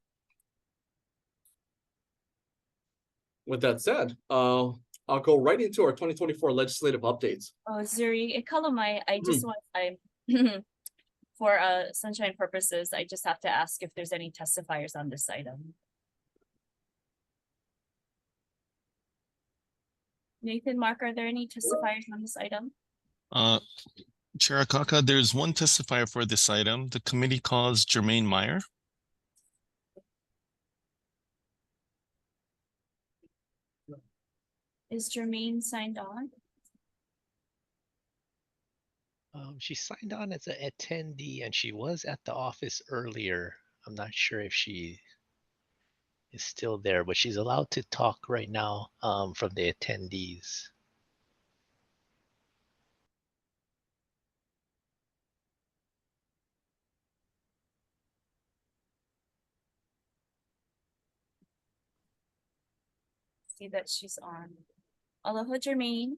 Speaker 8: With that said, I'll go right into our 2024 legislative updates.
Speaker 1: Oh, Zuri, Kalamai, I just want, for sunshine purposes, I just have to ask if there's any testifiers on this item. Nathan, Mark, are there any testifiers on this item?
Speaker 3: Chair Akaka, there's one testifier for this item. The committee calls Jermaine Meyer.
Speaker 1: Is Jermaine signed on?
Speaker 2: She signed on as an attendee and she was at the office earlier. I'm not sure if she is still there, but she's allowed to talk right now from the attendees.
Speaker 1: See that she's on. Aloha, Jermaine.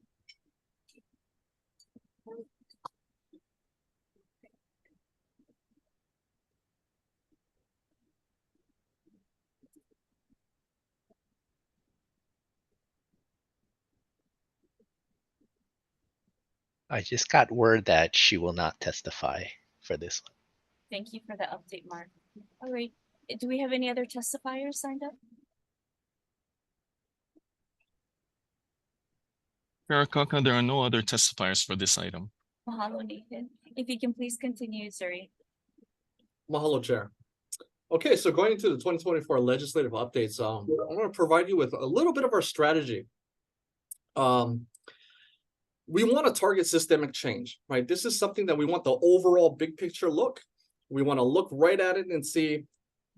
Speaker 2: I just got word that she will not testify for this one.
Speaker 1: Thank you for the update, Mark. All right. Do we have any other testifiers signed up?
Speaker 3: Chair Akaka, there are no other testifiers for this item.
Speaker 1: Mahalo, Nathan. If you can please continue, Zuri.
Speaker 8: Mahalo, Chair. Okay, so going into the 2024 legislative updates, I'm going to provide you with a little bit of our strategy. We want to target systemic change, right? This is something that we want the overall big picture look. We want to look right at it and see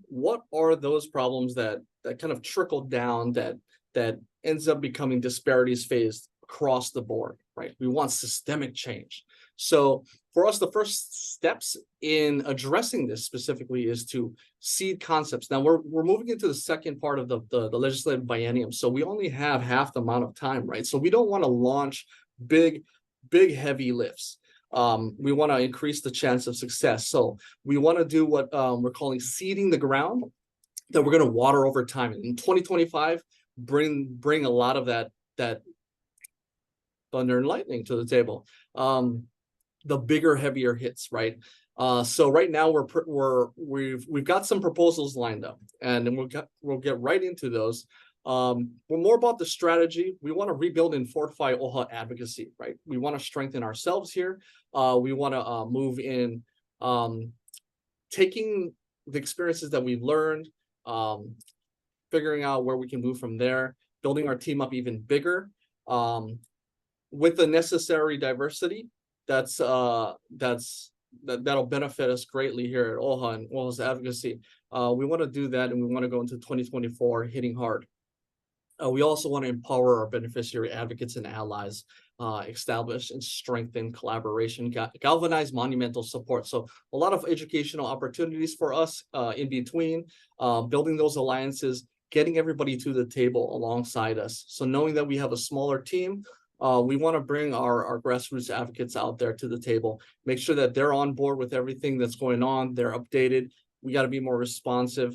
Speaker 8: what are those problems that kind of trickle down that ends up becoming disparities faced across the board, right? We want systemic change. So for us, the first steps in addressing this specifically is to seed concepts. Now we're moving into the second part of the legislative biennium, so we only have half the amount of time, right? So we don't want to launch big heavy lifts. We want to increase the chance of success. So we want to do what we're calling seeding the ground that we're going to water over time. In 2025, bring a lot of that thunder and lightning to the table. The bigger, heavier hits, right? So right now we've got some proposals lined up, and then we'll get right into those. We're more about the strategy. We want to rebuild and fortify OHA advocacy, right? We want to strengthen ourselves here. We want to move in taking the experiences that we've learned, figuring out where we can move from there, building our team up even bigger, with the necessary diversity that'll benefit us greatly here at OHA and OHA's advocacy. We want to do that, and we want to go into 2024 hitting hard. We also want to empower our beneficiary advocates and allies, establish and strengthen collaboration, galvanize monumental support. So a lot of educational opportunities for us in between, building those alliances, getting everybody to the table alongside us. So knowing that we have a smaller team, we want to bring our grassroots advocates out there to the table, make sure that they're on board with everything that's going on, they're updated, we got to be more responsive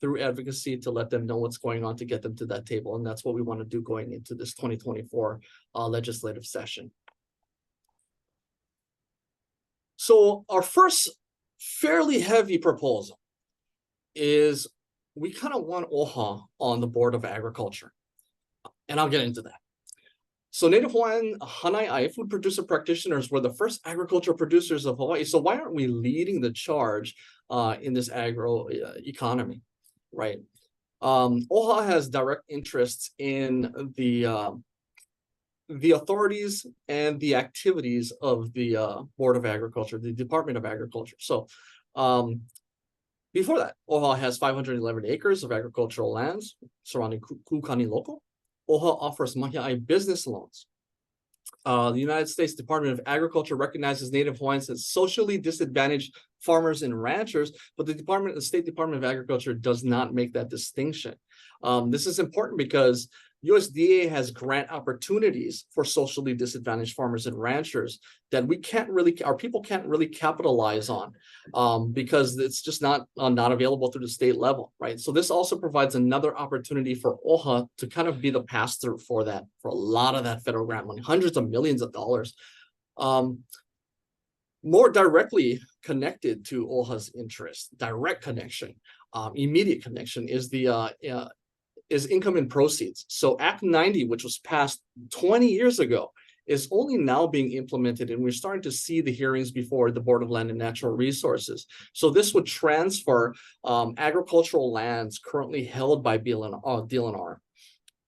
Speaker 8: through advocacy to let them know what's going on to get them to that table. And that's what we want to do going into this 2024 legislative session. So our first fairly heavy proposal is we kind of want OHA on the Board of Agriculture. And I'll get into that. So Native Hawaiian Hanai'ai food producer practitioners were the first agricultural producers of Hawaii. So why aren't we leading the charge in this agro economy, right? OHA has direct interests in the authorities and the activities of the Board of Agriculture, the Department of Agriculture. So before that, OHA has 511 acres of agricultural lands surrounding Kukani Local. OHA offers mahia'ai business loans. The United States Department of Agriculture recognizes Native Hawaiians as socially disadvantaged farmers and ranchers, but the State Department of Agriculture does not make that distinction. This is important because USDA has grant opportunities for socially disadvantaged farmers and ranchers that our people can't really capitalize on because it's just not available through the state level, right? So this also provides another opportunity for OHA to kind of be the pass-through for a lot of that federal grant money, hundreds of millions of dollars. More directly connected to OHA's interest, direct connection, immediate connection is income and proceeds. So Act 90, which was passed 20 years ago, is only now being implemented, and we're starting to see the hearings before the Board of Land and Natural Resources. So this would transfer agricultural lands currently held by DLNR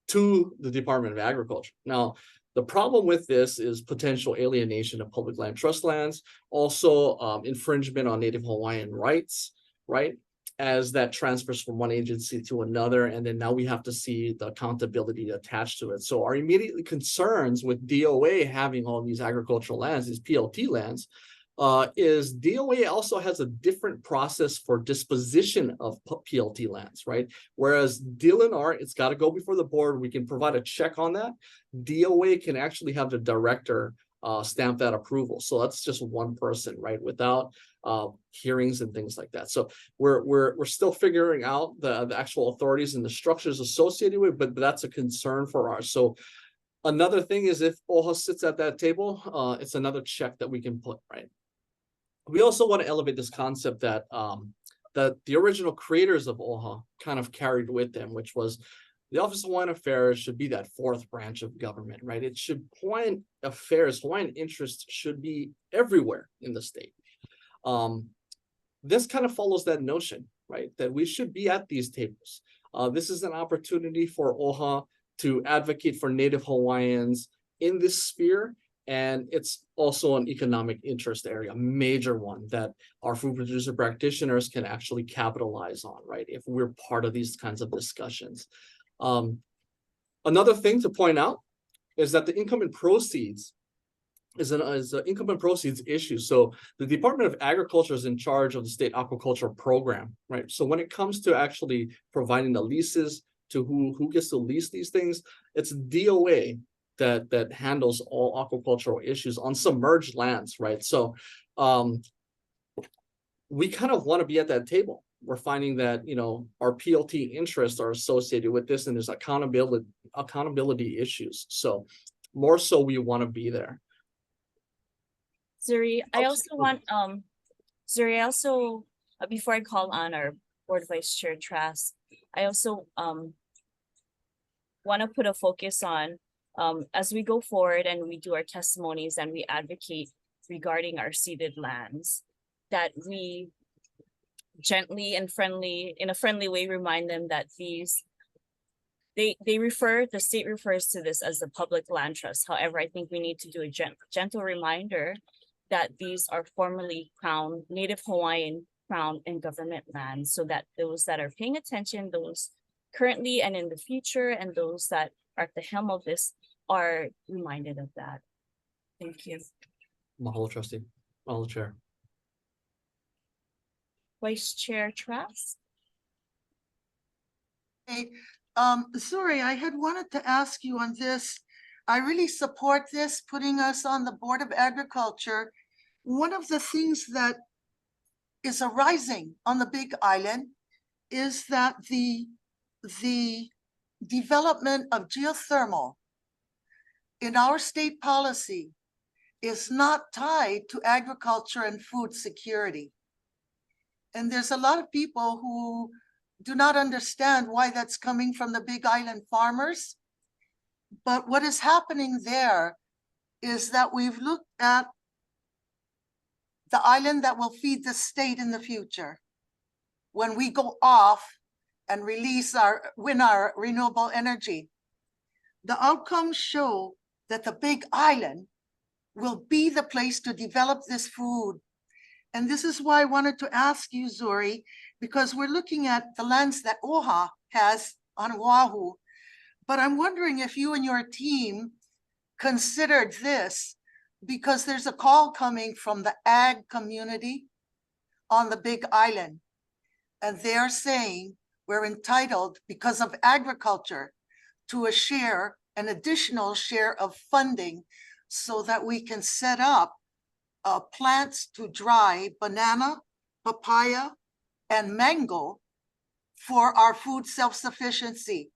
Speaker 8: to the Department of Agriculture. Now, the problem with this is potential alienation of public land trust lands, also infringement on Native Hawaiian rights, right? As that transfers from one agency to another, and then now we have to see the accountability attached to it. So our immediate concerns with DOA having all these agricultural lands, these PLT lands, is DOA also has a different process for disposition of PLT lands, right? Whereas DLNR, it's got to go before the board. We can provide a check on that. DOA can actually have the director stamp that approval. So that's just one person, right? Without hearings and things like that. So we're still figuring out the actual authorities and the structures associated with it, but that's a concern for ours. So another thing is if OHA sits at that table, it's another check that we can put, right? We also want to elevate this concept that the original creators of OHA kind of carried with them, which was the Office of Hawaiian Affairs should be that fourth branch of government, right? It should, Hawaiian affairs, Hawaiian interests should be everywhere in the state. This kind of follows that notion, right? That we should be at these tables. This is an opportunity for OHA to advocate for Native Hawaiians in this sphere. And it's also an economic interest area, a major one that our food producer practitioners can actually capitalize on, right? If we're part of these kinds of discussions. Another thing to point out is that the income and proceeds is an income and proceeds issue. So the Department of Agriculture is in charge of the state aquaculture program, right? So when it comes to actually providing the leases to who gets to lease these things, it's DOA that handles all aquacultural issues on submerged lands, right? So we kind of want to be at that table. We're finding that, you know, our PLT interests are associated with this, and there's accountability issues. So more so we want to be there.
Speaker 1: Zuri, I also want, before I call on our Board Vice Chair Trask, I also want to put a focus on, as we go forward and we do our testimonies and we advocate regarding our ceded lands, that we gently and in a friendly way, remind them that the state refers to this as the public land trust. However, I think we need to do a gentle reminder that these are formerly Crown, Native Hawaiian Crown and government lands, so that those that are paying attention, those currently and in the future, and those that are at the helm of this are reminded of that. Thank you.
Speaker 8: Mahalo, trustee. Mahalo, chair.
Speaker 1: Vice Chair Trask.
Speaker 10: Hey, sorry, I had wanted to ask you on this. I really support this, putting us on the Board of Agriculture. One of the things that is arising on the Big Island is that the development of geothermal in our state policy is not tied to agriculture and food security. And there's a lot of people who do not understand why that's coming from the Big Island farmers. But what is happening there is that we've looked at the island that will feed the state in the future. When we go off and win our renewable energy, the outcomes show that the Big Island will be the place to develop this food. And this is why I wanted to ask you, Zuri, because we're looking at the lands that OHA has on Oahu. But I'm wondering if you and your team considered this, because there's a call coming from the ag community on the Big Island. And they're saying we're entitled, because of agriculture, to a share, an additional share of funding so that we can set up plants to dry banana, papaya, and mango for our food self-sufficiency.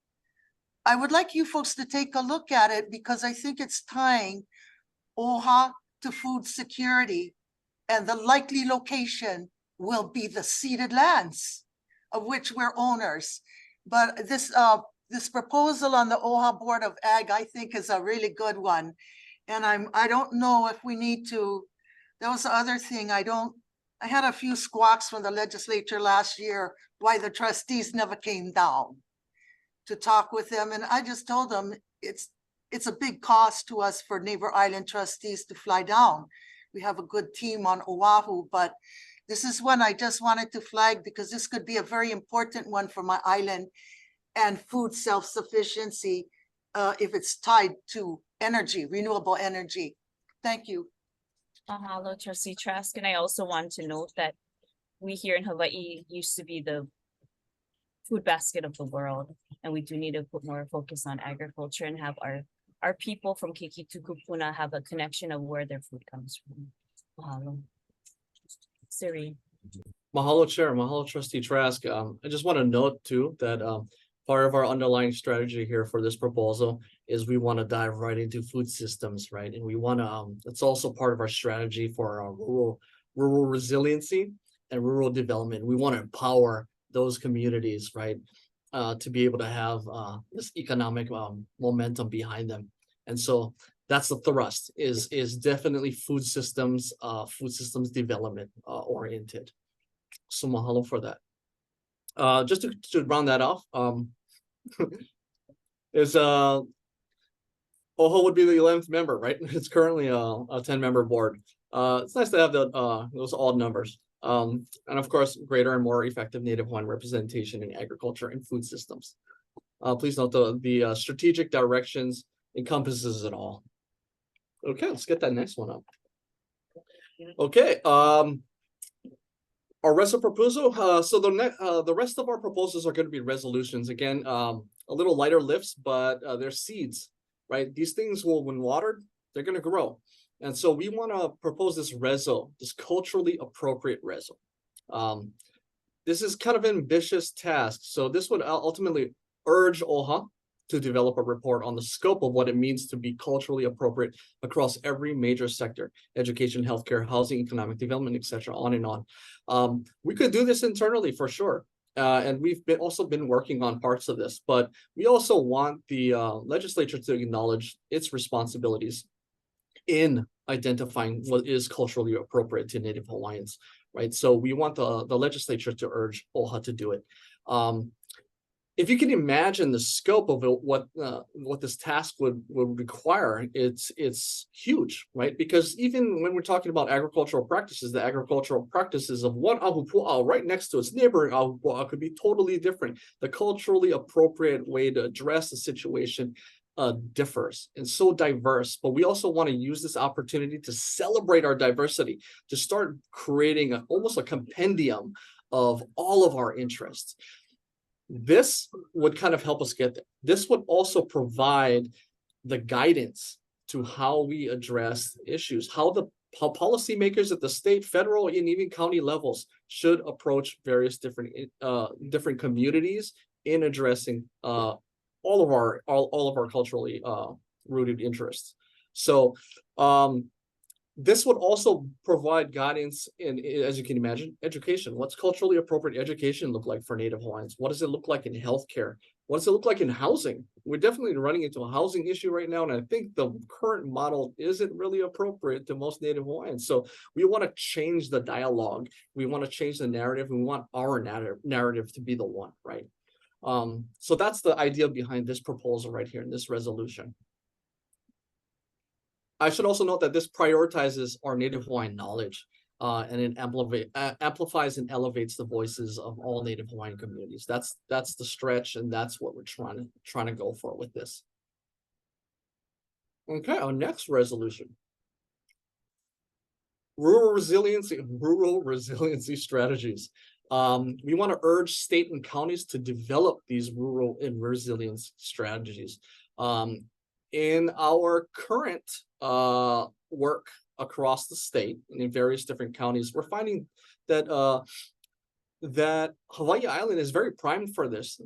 Speaker 10: I would like you folks to take a look at it because I think it's tying OHA to food security, and the likely location will be the ceded lands of which we're owners. But this proposal on the OHA Board of Ag, I think, is a really good one. And I don't know if we need to. That was the other thing. I had a few squawks from the legislature last year why the trustees never came down to talk with them. And I just told them it's a big cost to us for Neighbor Island trustees to fly down. We have a good team on Oahu, but this is one I just wanted to flag because this could be a very important one for my island and food self-sufficiency if it's tied to energy, renewable energy. Thank you.
Speaker 1: Mahalo, Trustee Trask. And I also want to note that we here in Hawaii used to be the food basket of the world, and we do need to put more focus on agriculture and have our people from Kekituku-Puna have a connection of where their food comes from. Mahalo. Siri.
Speaker 8: Mahalo, Chair. Mahalo, Trustee Trask. I just want to note too that part of our underlying strategy here for this proposal is we want to dive right into food systems, right? And we want to, it's also part of our strategy for our rural resiliency and rural development. We want to empower those communities, right? To be able to have this economic momentum behind them. And so that's the thrust is definitely food systems development oriented. So mahalo for that. Just to round that off, is OHA would be the 11th member, right? It's currently a 10-member board. It's nice to have those odd numbers. And of course, greater and more effective Native Hawaiian representation in agriculture and food systems. Please note the strategic directions encompasses it all. Okay, let's get that next one up. Okay, our rest of proposal. So the rest of our proposals are going to be resolutions. Again, a little lighter lifts, but they're seeds, right? These things will, when watered, they're going to grow. And so we want to propose this reso, this culturally appropriate reso. This is kind of an ambitious task. So this would ultimately urge OHA to develop a report on the scope of what it means to be culturally appropriate across every major sector: education, healthcare, housing, economic development, etc., on and on. We could do this internally for sure. And we've also been working on parts of this, but we also want the legislature to acknowledge its responsibilities in identifying what is culturally appropriate to Native Hawaiians, right? So we want the legislature to urge OHA to do it. If you can imagine the scope of what this task would require, it's huge, right? Because even when we're talking about agricultural practices, the agricultural practices of one ahupua'a right next to its neighboring ahupua'a could be totally different. The culturally appropriate way to address the situation differs and so diverse, but we also want to use this opportunity to celebrate our diversity, to start creating almost a compendium of all of our interests. This would kind of help us get there. This would also provide the guidance to how we address issues, how policymakers at the state, federal, and even county levels should approach various different communities in addressing all of our culturally rooted interests. So this would also provide guidance in, as you can imagine, education. What's culturally appropriate education look like for Native Hawaiians? What does it look like in healthcare? What does it look like in housing? We're definitely running into a housing issue right now, and I think the current model isn't really appropriate to most Native Hawaiians. So we want to change the dialogue. We want to change the narrative. We want our narrative to be the one, right? So that's the idea behind this proposal right here in this resolution. I should also note that this prioritizes our Native Hawaiian knowledge, and it amplifies and elevates the voices of all Native Hawaiian communities. That's the stretch, and that's what we're trying to go for with this. Okay, our next resolution. Rural resiliency strategies. We want to urge state and counties to develop these rural and resilience strategies. In our current work across the state and in various different counties, we're finding that that Hawaii Island is very primed for this.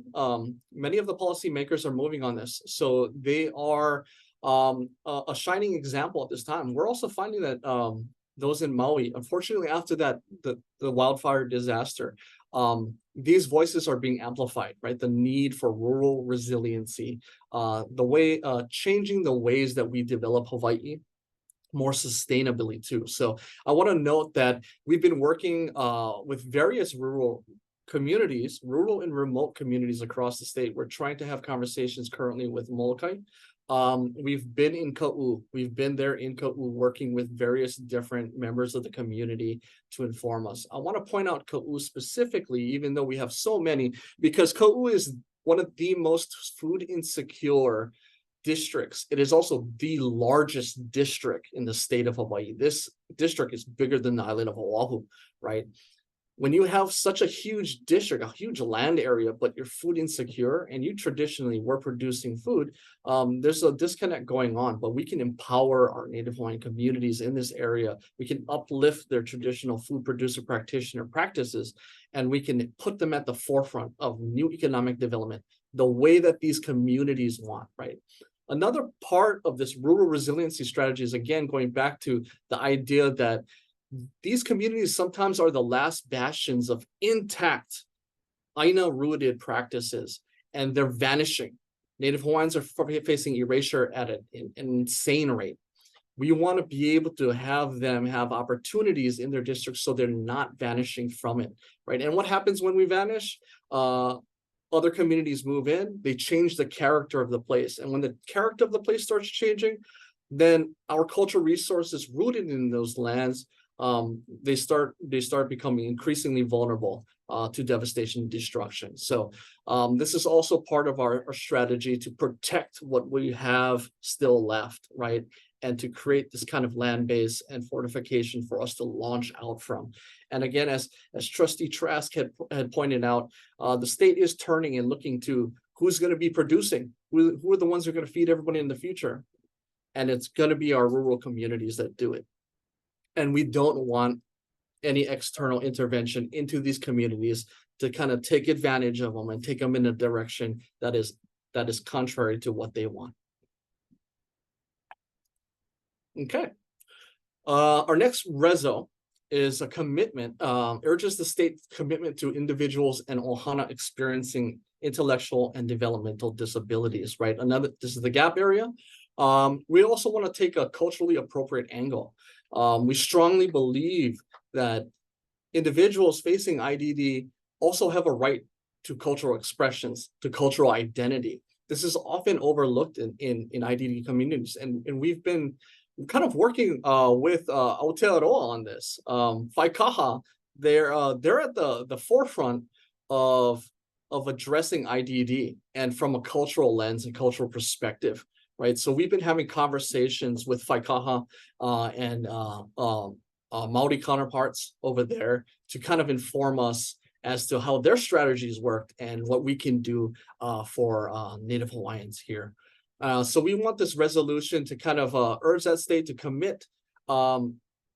Speaker 8: Many of the policymakers are moving on this, so they are a shining example at this time. We're also finding that those in Maui, unfortunately, after that the wildfire disaster, these voices are being amplified, right? The need for rural resiliency, the way changing the ways that we develop Hawaii more sustainably too. So I want to note that we've been working with various rural communities, rural and remote communities across the state. We're trying to have conversations currently with Molokai. We've been in Ka'u. We've been there in Ka'u working with various different members of the community to inform us. I want to point out Ka'u specifically, even though we have so many, because Ka'u is one of the most food insecure districts. It is also the largest district in the state of Hawaii. This district is bigger than the island of Oahu, right? When you have such a huge district, a huge land area, but you're food insecure and you traditionally were producing food, there's a disconnect going on, but we can empower our Native Hawaiian communities in this area. We can uplift their traditional food producer practitioner practices, and we can put them at the forefront of new economic development, the way that these communities want, right? Another part of this rural resiliency strategy is, again, going back to the idea that these communities sometimes are the last bastions of intact Aina-rooted practices, and they're vanishing. Native Hawaiians are facing erasure at an insane rate. We want to be able to have them have opportunities in their districts so they're not vanishing from it, right? And what happens when we vanish? Other communities move in, they change the character of the place. And when the character of the place starts changing, then our cultural resources rooted in those lands, they start becoming increasingly vulnerable to devastation and destruction. So this is also part of our strategy to protect what we have still left, right? And to create this kind of land base and fortification for us to launch out from. And again, as Trustee Trask had pointed out, the state is turning and looking to who's going to be producing, who are the ones who are going to feed everybody in the future. And it's going to be our rural communities that do it. And we don't want any external intervention into these communities to kind of take advantage of them and take them in a direction that is contrary to what they want. Okay. Our next reso is a commitment, urges the state's commitment to individuals and ohana experiencing intellectual and developmental disabilities, right? This is the gap area. We also want to take a culturally appropriate angle. We strongly believe that individuals facing IDD also have a right to cultural expressions, to cultural identity. This is often overlooked in IDD communities, and we've been kind of working with Aotearoa on this. Waikaha, they're at the forefront of addressing IDD and from a cultural lens and cultural perspective, right? So we've been having conversations with Waikaha and Maori counterparts over there to kind of inform us as to how their strategies worked and what we can do for Native Hawaiians here. So we want this resolution to kind of urge that state to commit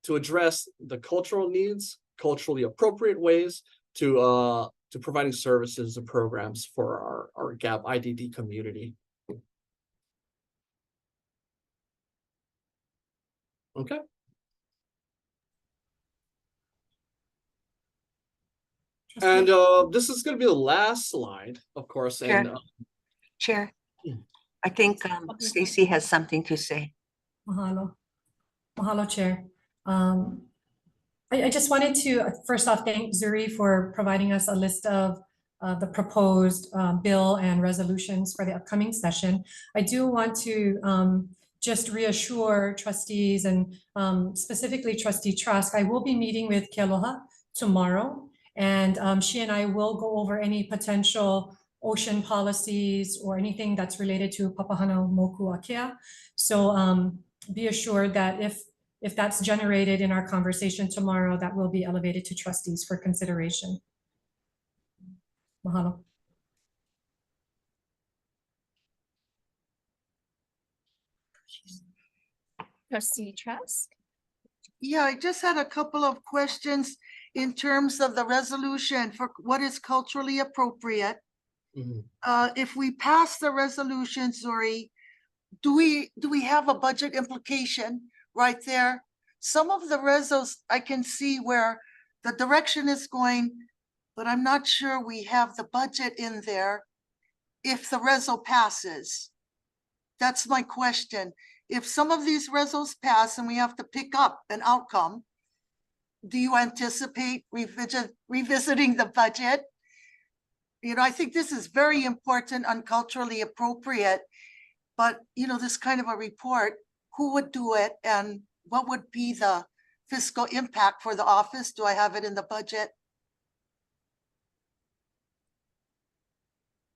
Speaker 8: to address the cultural needs, culturally appropriate ways to providing services and programs for our GAP IDD community. Okay. And this is going to be the last slide, of course. And
Speaker 10: Chair, I think Stacy has something to say.
Speaker 7: Mahalo. Mahalo, Chair. I just wanted to first off thank Zuri for providing us a list of the proposed bill and resolutions for the upcoming session. I do want to just reassure trustees and specifically Trustee Trask, I will be meeting with Kealoha tomorrow, and she and I will go over any potential ocean policies or anything that's related to Papahana Moku Akea. So be assured that if that's generated in our conversation tomorrow, that will be elevated to trustees for consideration. Mahalo.
Speaker 1: Trustee Trask?
Speaker 10: Yeah, I just had a couple of questions in terms of the resolution for what is culturally appropriate. If we pass the resolution, Zuri, do we have a budget implication right there? Some of the resos I can see where the direction is going, but I'm not sure we have the budget in there if the reso passes. That's my question. If some of these resos pass and we have to pick up an outcome, do you anticipate revisiting the budget? You know, I think this is very important and culturally appropriate, but you know, this kind of a report, who would do it and what would be the fiscal impact for the office? Do I have it in the budget?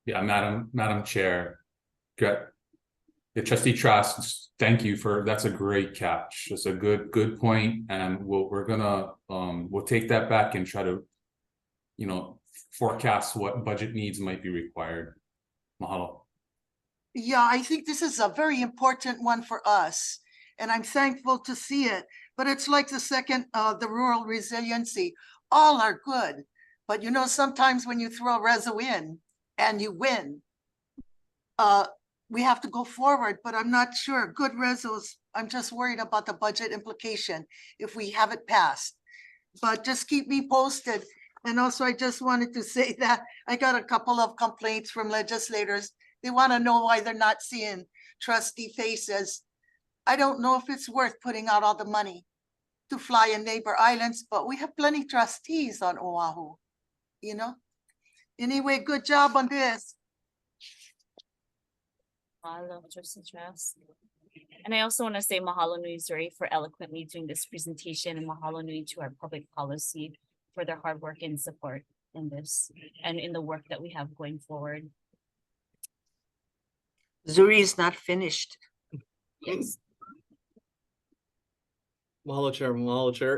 Speaker 5: Yeah, Madam Chair. Good. Yeah, Trustee Trask, thank you for, that's a great catch. It's a good point, and we'll take that back and try to, you know, forecast what budget needs might be required. Mahalo.
Speaker 10: Yeah, I think this is a very important one for us, and I'm thankful to see it. But it's like the second, the rural resiliency. All are good, but you know, sometimes when you throw a reso in and you win, we have to go forward. But I'm not sure. Good resos. I'm just worried about the budget implication if we have it passed. But just keep me posted. And also, I just wanted to say that I got a couple of complaints from legislators. They want to know why they're not seeing trustee faces. I don't know if it's worth putting out all the money to fly in neighbor islands, but we have plenty trustees on Oahu, you know? Anyway, good job on this.
Speaker 1: Mahalo, Trustee Trask. And I also want to say mahalo nui Zuri for eloquently doing this presentation, and mahalo nui to our public policy for their hard work and support in this and in the work that we have going forward.
Speaker 10: Zuri is not finished.
Speaker 1: Yes.
Speaker 8: Mahalo, Chair,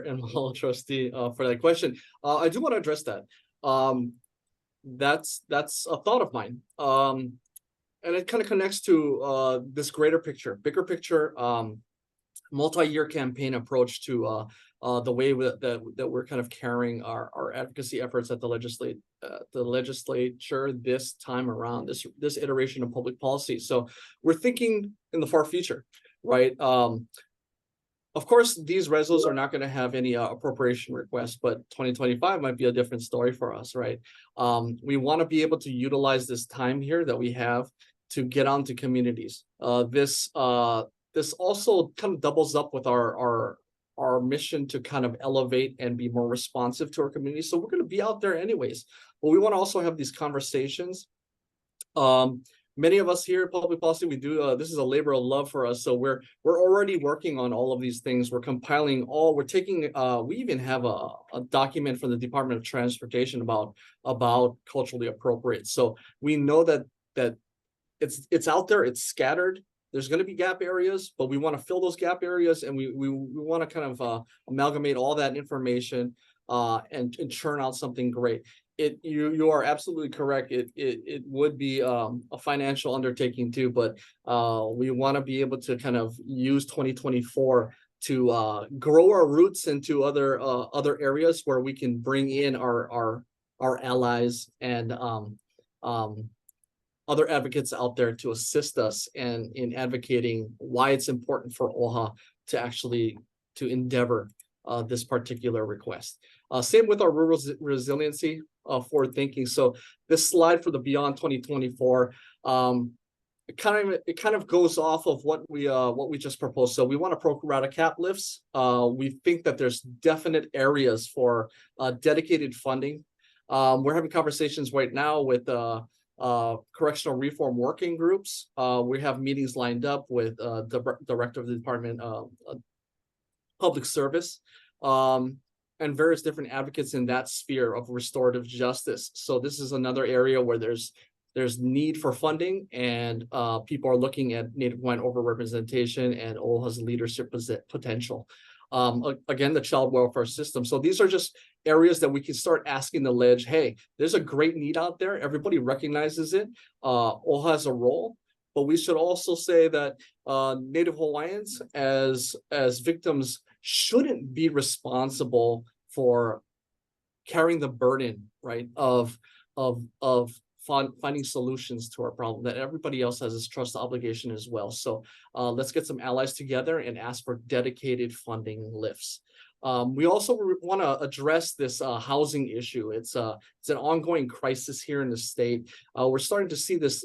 Speaker 8: and mahalo, Trustee, for that question. I do want to address that. That's a thought of mine. And it kind of connects to this greater picture, bigger picture, multi-year campaign approach to the way that we're kind of carrying our advocacy efforts at the legislature this time around, this iteration of public policy. So we're thinking in the far future, right? Of course, these resos are not going to have any appropriation requests, but 2025 might be a different story for us, right? We want to be able to utilize this time here that we have to get onto communities. This also kind of doubles up with our mission to kind of elevate and be more responsive to our community. So we're going to be out there anyways, but we want to also have these conversations. Many of us here at Public Policy, we do, this is a labor of love for us. So we're already working on all of these things. We're compiling we're taking, we even have a document from the Department of Transportation about culturally appropriate. So we know that it's out there, it's scattered. There's going to be gap areas, but we want to fill those gap areas, and we want to kind of amalgamate all that information and churn out something great. You are absolutely correct. It would be a financial undertaking too, but we want to be able to kind of use 2024 grow our roots into other areas where we can bring in our allies and other advocates out there to assist us in advocating why it's important for OHA to actually endeavor this particular request. Same with our rural resiliency forward thinking. So this slide for the Beyond 2024, it kind of goes off of what we just proposed. So we want to pro rata cap lifts. We think that there's definite areas for dedicated funding. We're having conversations right now with correctional reform working groups. We have meetings lined up with the director of the Department of Public Service and various different advocates in that sphere of restorative justice. So this is another area where there's need for funding, and people are looking at Native Hawaiian overrepresentation and OHA's leadership potential. Again, the child welfare system. So these are just areas that we can start asking the ledge, hey, there's a great need out there. Everybody recognizes it. OHA has a role, but we should also say that Native Hawaiians as victims shouldn't be responsible for carrying the burden, right, of finding solutions to our problem, that everybody else has this trust obligation as well. So let's get some allies together and ask for dedicated funding lifts. We also want to address this housing issue. It's an ongoing crisis here in the state. We're starting to see this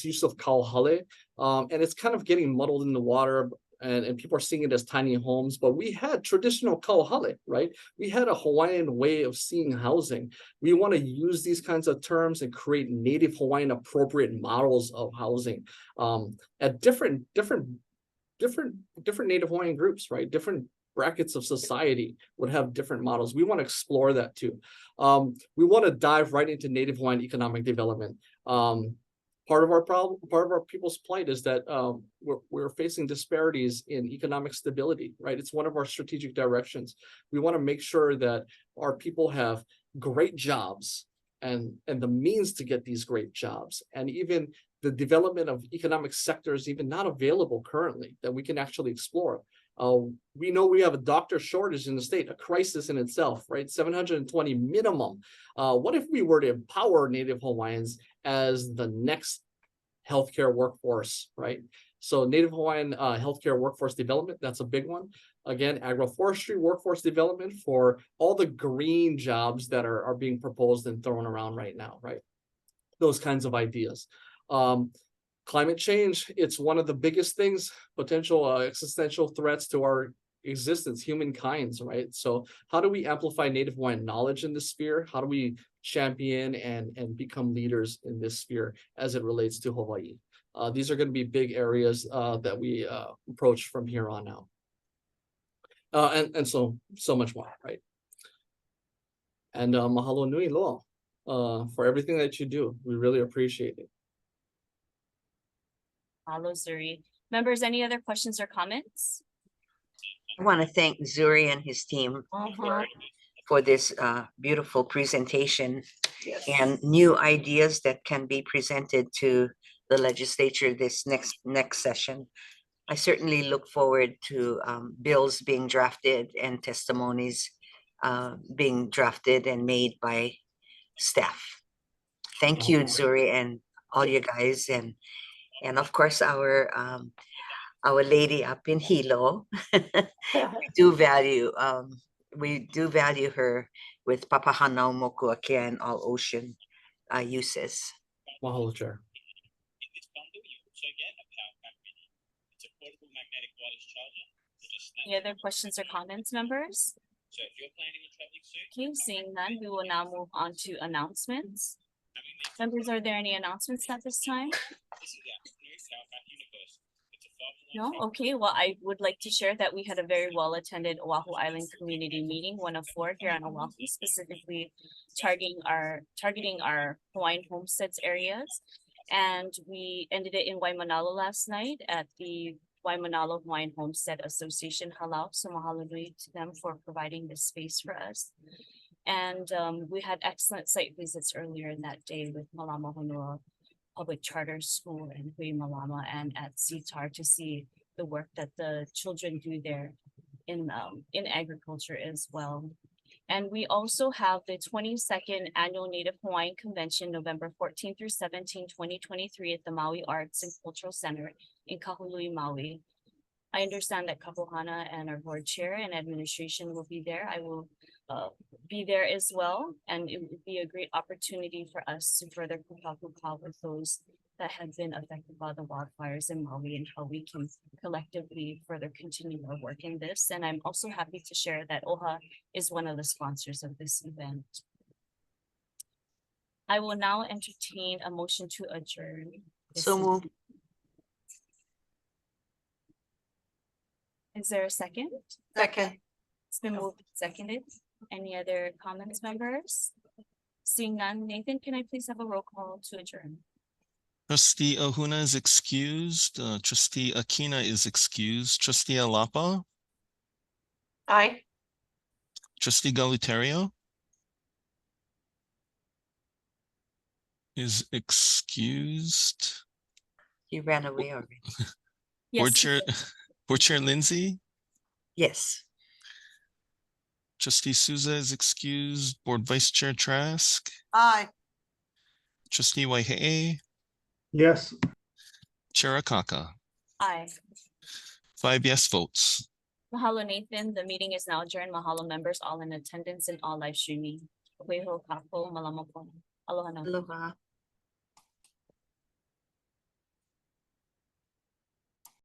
Speaker 8: use of kauhale, and it's kind of getting muddled in the water. And people are seeing it as tiny homes, but we had traditional kauhale, right? We had a Hawaiian way of seeing housing. We want to use these kinds of terms and create Native Hawaiian appropriate models of housing at different Native Hawaiian groups, right? Different brackets of society would have different models. We want to explore that too. We want to dive right into Native Hawaiian economic development. Part of our problem, part of our people's plight is that we're facing disparities in economic stability, right? It's one of our strategic directions. We want to make sure that our people have great jobs and the means to get these great jobs, and even the development of economic sectors even not available currently that we can actually explore. We know we have a doctor shortage in the state, a crisis in itself, right? 720 minimum. What if we were to empower Native Hawaiians as the next healthcare workforce, right? So Native Hawaiian healthcare workforce development, that's a big one. Again, agroforestry workforce development for all the green jobs that are being proposed and thrown around right now, right? Those kinds of ideas. Climate change, it's one of the biggest things, potential existential threats to our existence, humankind's, right? So how do we amplify Native Hawaiian knowledge in this sphere? How do we champion and become leaders in this sphere as it relates to Hawaii? These are going to be big areas that we approach from here on out. And so much more, right? And mahalo nui loa for everything that you do. We really appreciate it.
Speaker 1: Mahalo, Zuri. Members, any other questions or comments?
Speaker 12: I want to thank Zuri and his team for this beautiful presentation and new ideas that can be presented to the legislature this next session. I certainly look forward to bills being drafted and testimonies being drafted and made by staff. Thank you, Zuri, and all you guys, and of course our lady up in Hilo. we do value her with Papahanau Mokuakea and all ocean uses.
Speaker 8: Mahalo, Chair.
Speaker 1: Any other questions or comments, members? Okay, seeing none, we will now move on to announcements. Members, are there any announcements at this time? No? Okay, well, I would like to share that we had a very well-attended Oahu Island community meeting, one of 4 here on Oahu, specifically targeting our Hawaiian homesteads areas. And we ended it in Waimanalo last night at the Waimanalo Hawaiian Homestead Association Halau. So mahalo nui to them for providing this space for us. And we had excellent site visits earlier in that day with Malama Honua Public Charter School and Hui Malama and at CTAR to see the work that the children do there in agriculture as well. And we also have the 22nd Annual Native Hawaiian Convention, November 14 through 17, 2023 at the Maui Arts and Cultural Center in Kahului, Maui. I understand that Kapuhana and our board chair and administration will be there. I will be there as well. And it would be a great opportunity for us to further pukapuka with those that have been affected by the wildfires in Maui and how we can collectively further continue our work in this. And I'm also happy to share that OHA is one of the sponsors of this event. I will now entertain a motion to adjourn.
Speaker 12: So moved.
Speaker 1: Is there a second?
Speaker 4: Second.
Speaker 1: It's been moved and seconded. Any other comments, members? Seeing none, Nathan, can I please have a roll call to adjourn?
Speaker 3: Trustee Ahuna is excused. Trustee Akina is excused. Trustee Alapa,
Speaker 4: Aye.
Speaker 3: Trustee Galutario is excused.
Speaker 12: He ran away already.
Speaker 3: Board
Speaker 1: Yes.
Speaker 3: Chair Lindsay,
Speaker 12: Yes.
Speaker 3: Trustee Souza is excused. Board Vice Chair Trask,
Speaker 10: Aye.
Speaker 3: Trustee Waihe'e,
Speaker 9: Yes.
Speaker 3: Chair Akaka.
Speaker 1: Aye.
Speaker 3: 5 yes votes.
Speaker 1: Mahalo, Nathan. The meeting is now adjourned. Mahalo, members, all in attendance and all live streaming. Kueho kako malama po. Aloha na.
Speaker 12: Aloha.